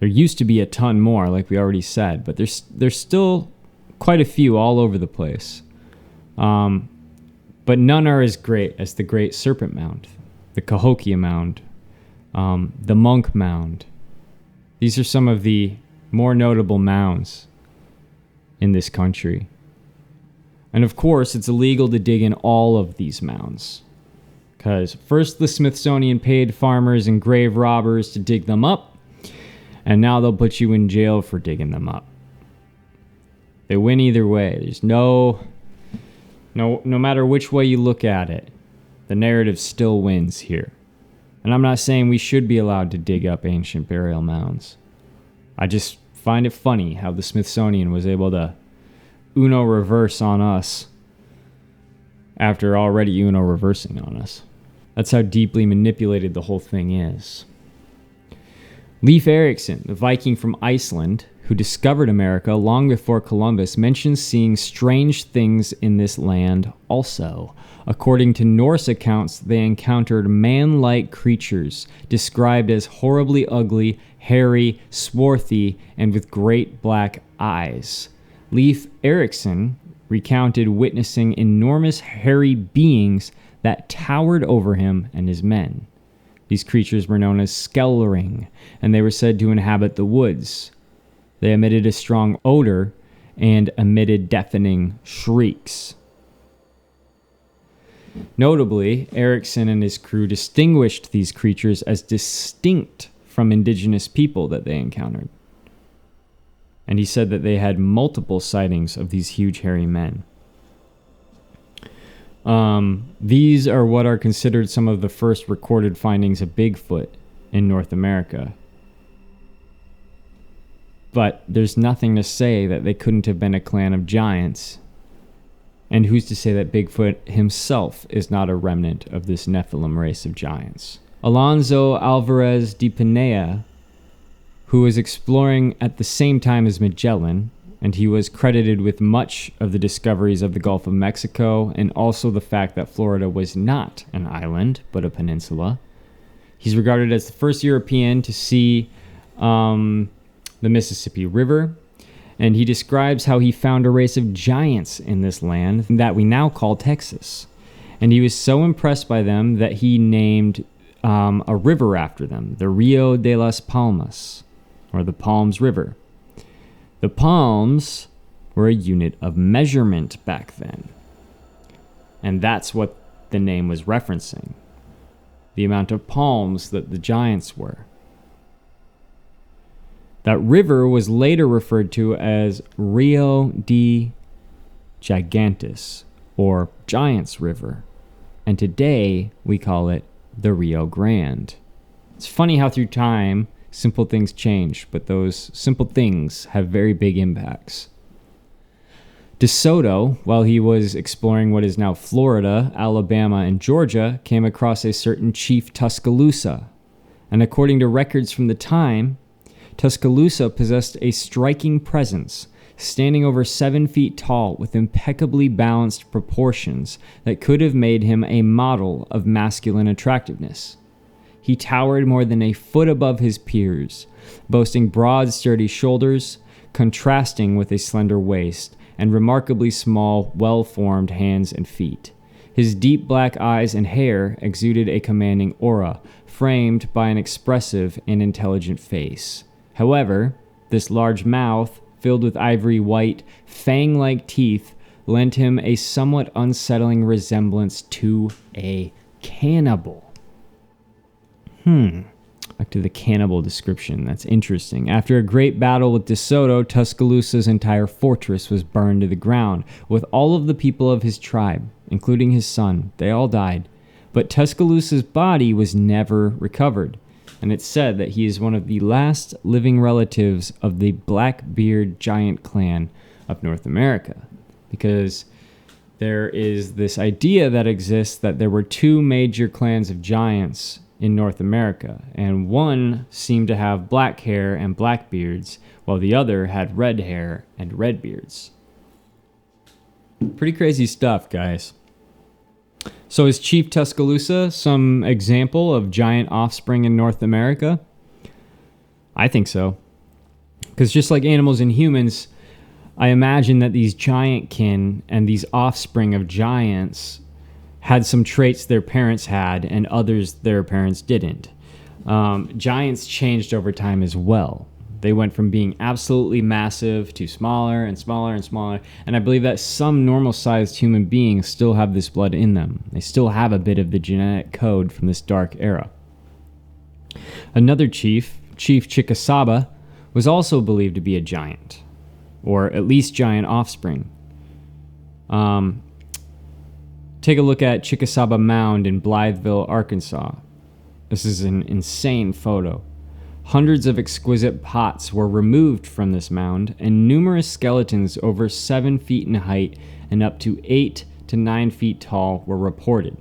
There used to be a ton more, like we already said, but there's still quite a few all over the place. But none are as great as the Great Serpent Mound, the Cahokia Mound, the Monk Mound. These are some of the more notable mounds in this country. And of course, it's illegal to dig in all of these mounds, because first the Smithsonian paid farmers and grave robbers to dig them up, and now they'll put you in jail for digging them up. They win either way. There's no matter which way you look at it, the narrative still wins here. And I'm not saying we should be allowed to dig up ancient burial mounds. I just find it funny how the Smithsonian was able to Uno reverse on us after already Uno reversing on us. That's how deeply manipulated the whole thing is. Leif Erikson, the Viking from Iceland, who discovered America long before Columbus, mentions seeing strange things in this land also. According to Norse accounts, they encountered man-like creatures described as horribly ugly, hairy, swarthy, and with great black eyes. Leif Erikson recounted witnessing enormous hairy beings that towered over him and his men. These creatures were known as Skelring, and they were said to inhabit the woods. They emitted a strong odor and emitted deafening shrieks. Notably, Erikson and his crew distinguished these creatures as distinct from indigenous people that they encountered. And he said that they had multiple sightings of these huge hairy men. These are what are considered some of the first recorded findings of Bigfoot in North America. But there's nothing to say that they couldn't have been a clan of giants. And who's to say that Bigfoot himself is not a remnant of this Nephilim race of giants? Alonso Alvarez de Pineda, who was exploring at the same time as Magellan, and he was credited with much of the discoveries of the Gulf of Mexico and also the fact that Florida was not an island, but a peninsula. He's regarded as the first European to see the Mississippi River, and he describes how he found a race of giants in this land that we now call Texas. And he was so impressed by them that he named a river after them, the Rio de las Palmas, or the Palms River. The palms were a unit of measurement back then. And that's what the name was referencing. The amount of palms that the giants were. That river was later referred to as Rio de Gigantes, or Giants River. And today, we call it the Rio Grande. It's funny how through time, simple things change, but those simple things have very big impacts. De Soto, while he was exploring what is now Florida, Alabama, and Georgia, came across a certain Chief Tuscaloosa. And according to records from the time, Tuscaloosa possessed a striking presence, standing over 7 feet tall with impeccably balanced proportions that could have made him a model of masculine attractiveness. He towered more than a foot above his peers, boasting broad, sturdy shoulders, contrasting with a slender waist, and remarkably small, well-formed hands and feet. His deep black eyes and hair exuded a commanding aura, framed by an expressive and intelligent face. However, this large mouth, filled with ivory white, fang-like teeth, lent him a somewhat unsettling resemblance to a cannibal. Back to the cannibal description. That's interesting. After a great battle with De Soto, Tuscaloosa's entire fortress was burned to the ground, with all of the people of his tribe, including his son. They all died. But Tuscaloosa's body was never recovered, and it's said that he is one of the last living relatives of the Blackbeard giant clan of North America, because there is this idea that exists that there were two major clans of giants in North America, and one seemed to have black hair and black beards, while the other had red hair and red beards. Pretty crazy stuff, guys. So is Chief Tuscaloosa some example of giant offspring in North America? I think so. Because just like animals and humans, I imagine that these giant kin and these offspring of giants had some traits their parents had and others their parents didn't. Giants changed over time as well. They went from being absolutely massive to smaller and smaller and smaller. And I believe that some normal-sized human beings still have this blood in them. They still have a bit of the genetic code from this dark era. Another chief, Chief Chickasaba, was also believed to be a giant, or at least giant offspring. Take a look at Chickasaba Mound in Blytheville, Arkansas. This is an insane photo. Hundreds of exquisite pots were removed from this mound, and numerous skeletons over 7 feet in height and up to 8 to 9 feet tall were reported.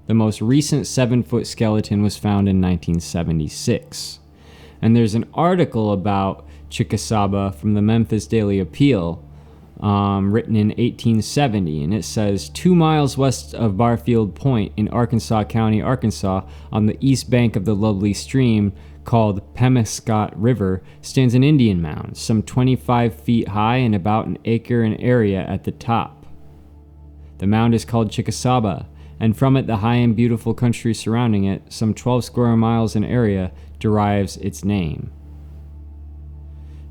The most recent 7-foot skeleton was found in 1976. And there's an article about Chickasaba from the Memphis Daily Appeal, written in 1870, and it says, 2 miles west of Barfield Point in Arkansas County, Arkansas, on the east bank of the lovely stream called Pemiscot River, stands an Indian mound, some 25 feet high and about an acre in area at the top. The mound is called Chickasaba, and from it the high and beautiful country surrounding it, some 12 square miles in area, derives its name.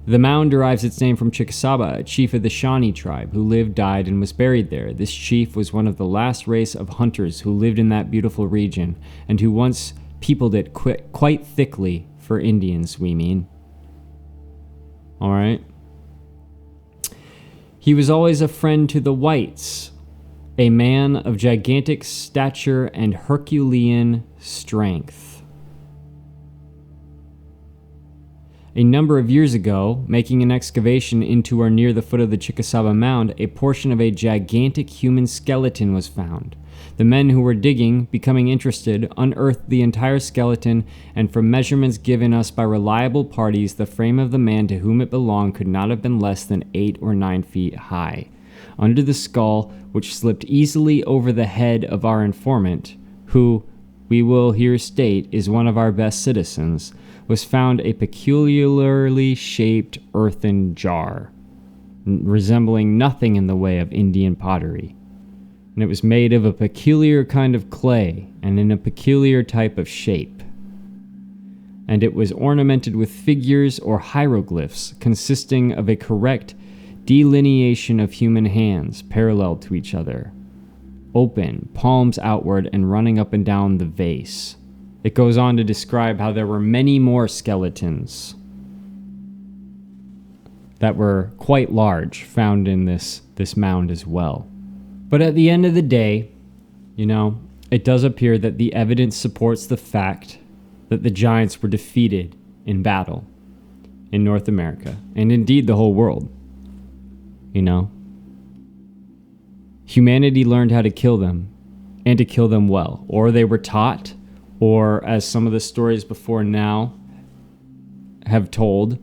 The mound derives its name from Chickasaba, a chief of the Shawnee tribe, who lived, died, and was buried there. This chief was one of the last race of hunters who lived in that beautiful region, and who once peopled it quite thickly for Indians, we mean. All right. He was always a friend to the whites, a man of gigantic stature and Herculean strength. A number of years ago, making an excavation into or near the foot of the Chickasaba Mound, a portion of a gigantic human skeleton was found. The men who were digging, becoming interested, unearthed the entire skeleton, and from measurements given us by reliable parties, the frame of the man to whom it belonged could not have been less than 8 or 9 feet high. Under the skull, which slipped easily over the head of our informant, who, we will here state, is one of our best citizens, was found a peculiarly shaped earthen jar, resembling nothing in the way of Indian pottery. and it was made of a peculiar kind of clay and in a peculiar type of shape. And it was ornamented with figures or hieroglyphs consisting of a correct delineation of human hands parallel to each other, open, palms outward, and running up and down the vase. It goes on to describe how there were many more skeletons that were quite large found in this mound as well. But at the end of the day, it does appear that the evidence supports the fact that the giants were defeated in battle in North America, and indeed the whole world. Humanity learned how to kill them, and to kill them well. Or they were taught, or as some of the stories before now have told,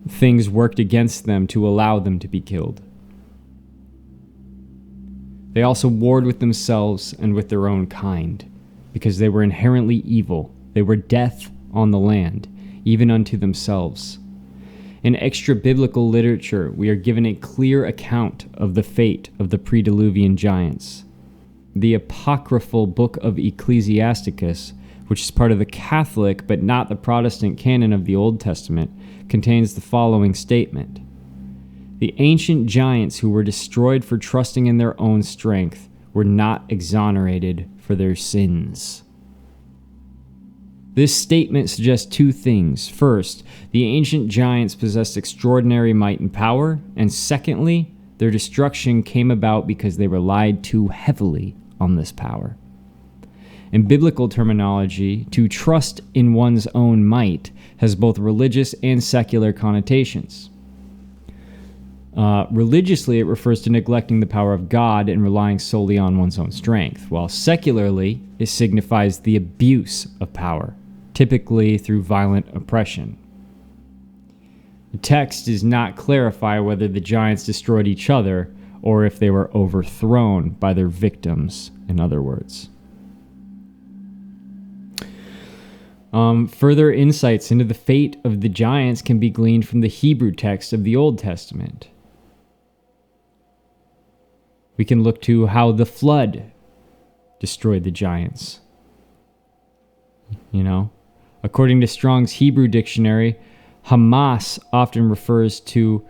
things worked against them to allow them to be killed. They also warred with themselves and with their own kind, because they were inherently evil. They were death on the land, even unto themselves. In extra-biblical literature, we are given a clear account of the fate of the pre-Diluvian giants. The apocryphal book of Ecclesiasticus, which is part of the Catholic but not the Protestant canon of the Old Testament, contains the following statement: "The ancient giants who were destroyed for trusting in their own strength were not exonerated for their sins." This statement suggests two things. First, the ancient giants possessed extraordinary might and power, and secondly, their destruction came about because they relied too heavily on this power. In biblical terminology, to trust in one's own might has both religious and secular connotations. Religiously, it refers to neglecting the power of God and relying solely on one's own strength, while secularly, it signifies the abuse of power, typically through violent oppression. The text does not clarify whether the giants destroyed each other or if they were overthrown by their victims, in other words. Further insights into the fate of the giants can be gleaned from the Hebrew text of the Old Testament. We can look to how the flood destroyed the giants. According to Strong's Hebrew dictionary, Hamas often refers to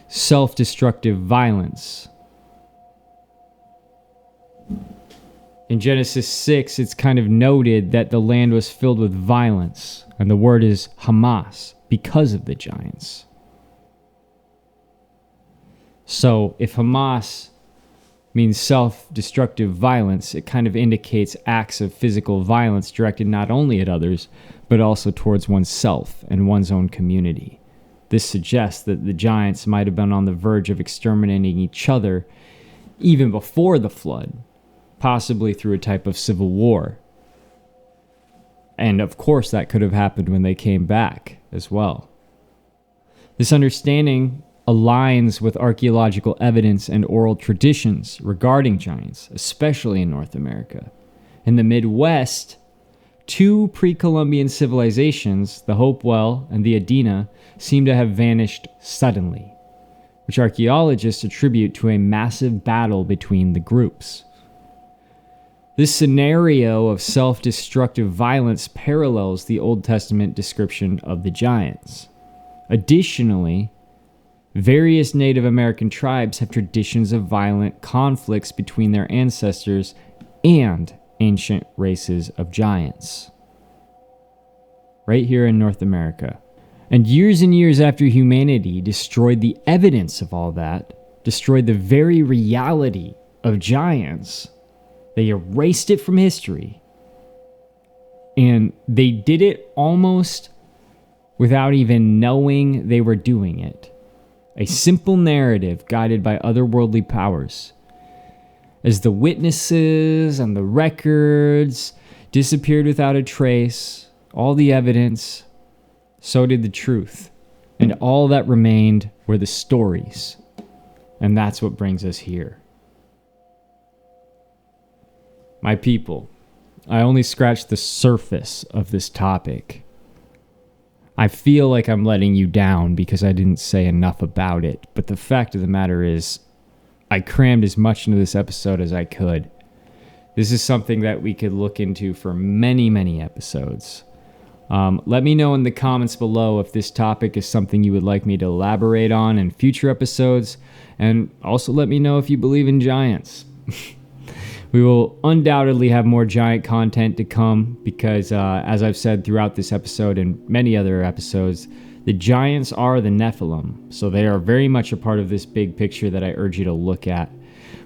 self-destructive violence. In Genesis 6, it's kind of noted that the land was filled with violence, and the word is Hamas, because of the giants. So, if Hamas means self-destructive violence, it kind of indicates acts of physical violence directed not only at others, but also towards oneself and one's own community. This suggests that the giants might have been on the verge of exterminating each other even before the flood, possibly through a type of civil war. And of course, that could have happened when they came back as well. This understanding aligns with archaeological evidence and oral traditions regarding giants, especially in North America. In the Midwest, two pre-Columbian civilizations, the Hopewell and the Adena, seem to have vanished suddenly, which archaeologists attribute to a massive battle between the groups. This scenario of self-destructive violence parallels the Old Testament description of the giants. Additionally, various Native American tribes have traditions of violent conflicts between their ancestors and ancient races of giants. Right here in North America. And years after humanity destroyed the evidence of all that, destroyed the very reality of giants, they erased it from history. And they did it almost without even knowing they were doing it. A simple narrative guided by otherworldly powers. As the witnesses and the records disappeared without a trace, all the evidence, so did the truth. And all that remained were the stories. And that's what brings us here. My people, I only scratched the surface of this topic. I feel like I'm letting you down because I didn't say enough about it, but the fact of the matter is, I crammed as much into this episode as I could. This is something that we could look into for many, many episodes. Let me know in the comments below if this topic is something you would like me to elaborate on in future episodes, and also let me know if you believe in giants. We will undoubtedly have more giant content to come because, as I've said throughout this episode and many other episodes, the giants are the Nephilim, so they are very much a part of this big picture that I urge you to look at.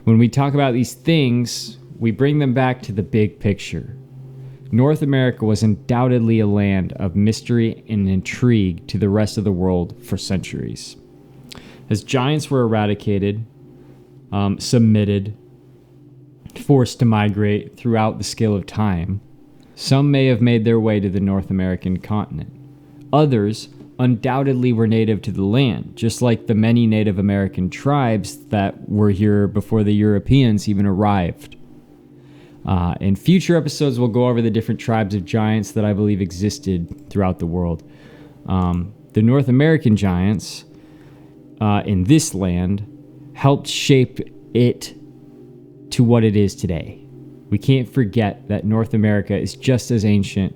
When we talk about these things, we bring them back to the big picture. North America was undoubtedly a land of mystery and intrigue to the rest of the world for centuries. As giants were eradicated, submitted, forced to migrate throughout the scale of time, some may have made their way to the North American continent. Others undoubtedly were native to the land, just like the many Native American tribes that were here before the Europeans even arrived. In future episodes, we'll go over the different tribes of giants that I believe existed throughout the world. The North American giants in this land helped shape it to what it is today. We can't forget that North America is just as ancient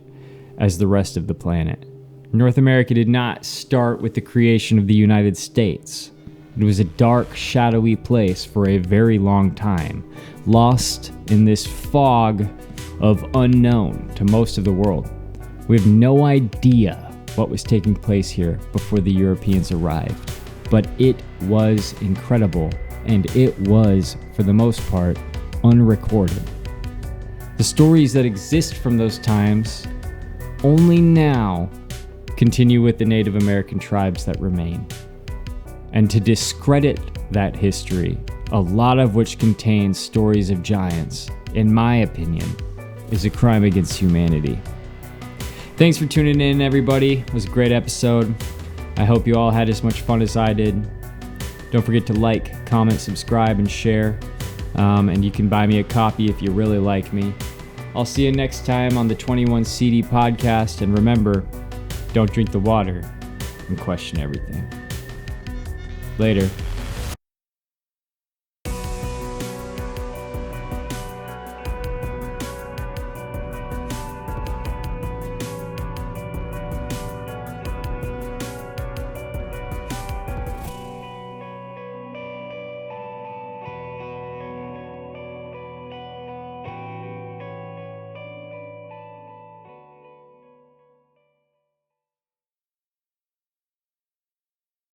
as the rest of the planet. North America did not start with the creation of the United States. It was a dark, shadowy place for a very long time, lost in this fog of unknown to most of the world. We have no idea what was taking place here before the Europeans arrived, but it was incredible, and it was, for the most part, unrecorded. The stories that exist from those times only now continue with the Native American tribes that remain. And to discredit that history, a lot of which contains stories of giants, in my opinion, is a crime against humanity. Thanks for tuning in, everybody. It was a great episode. I hope you all had as much fun as I did. Don't forget to like, comment, subscribe, and share. And you can buy me a copy if you really like me. I'll see you next time on the 21 CD podcast. And remember, don't drink the water and question everything. Later.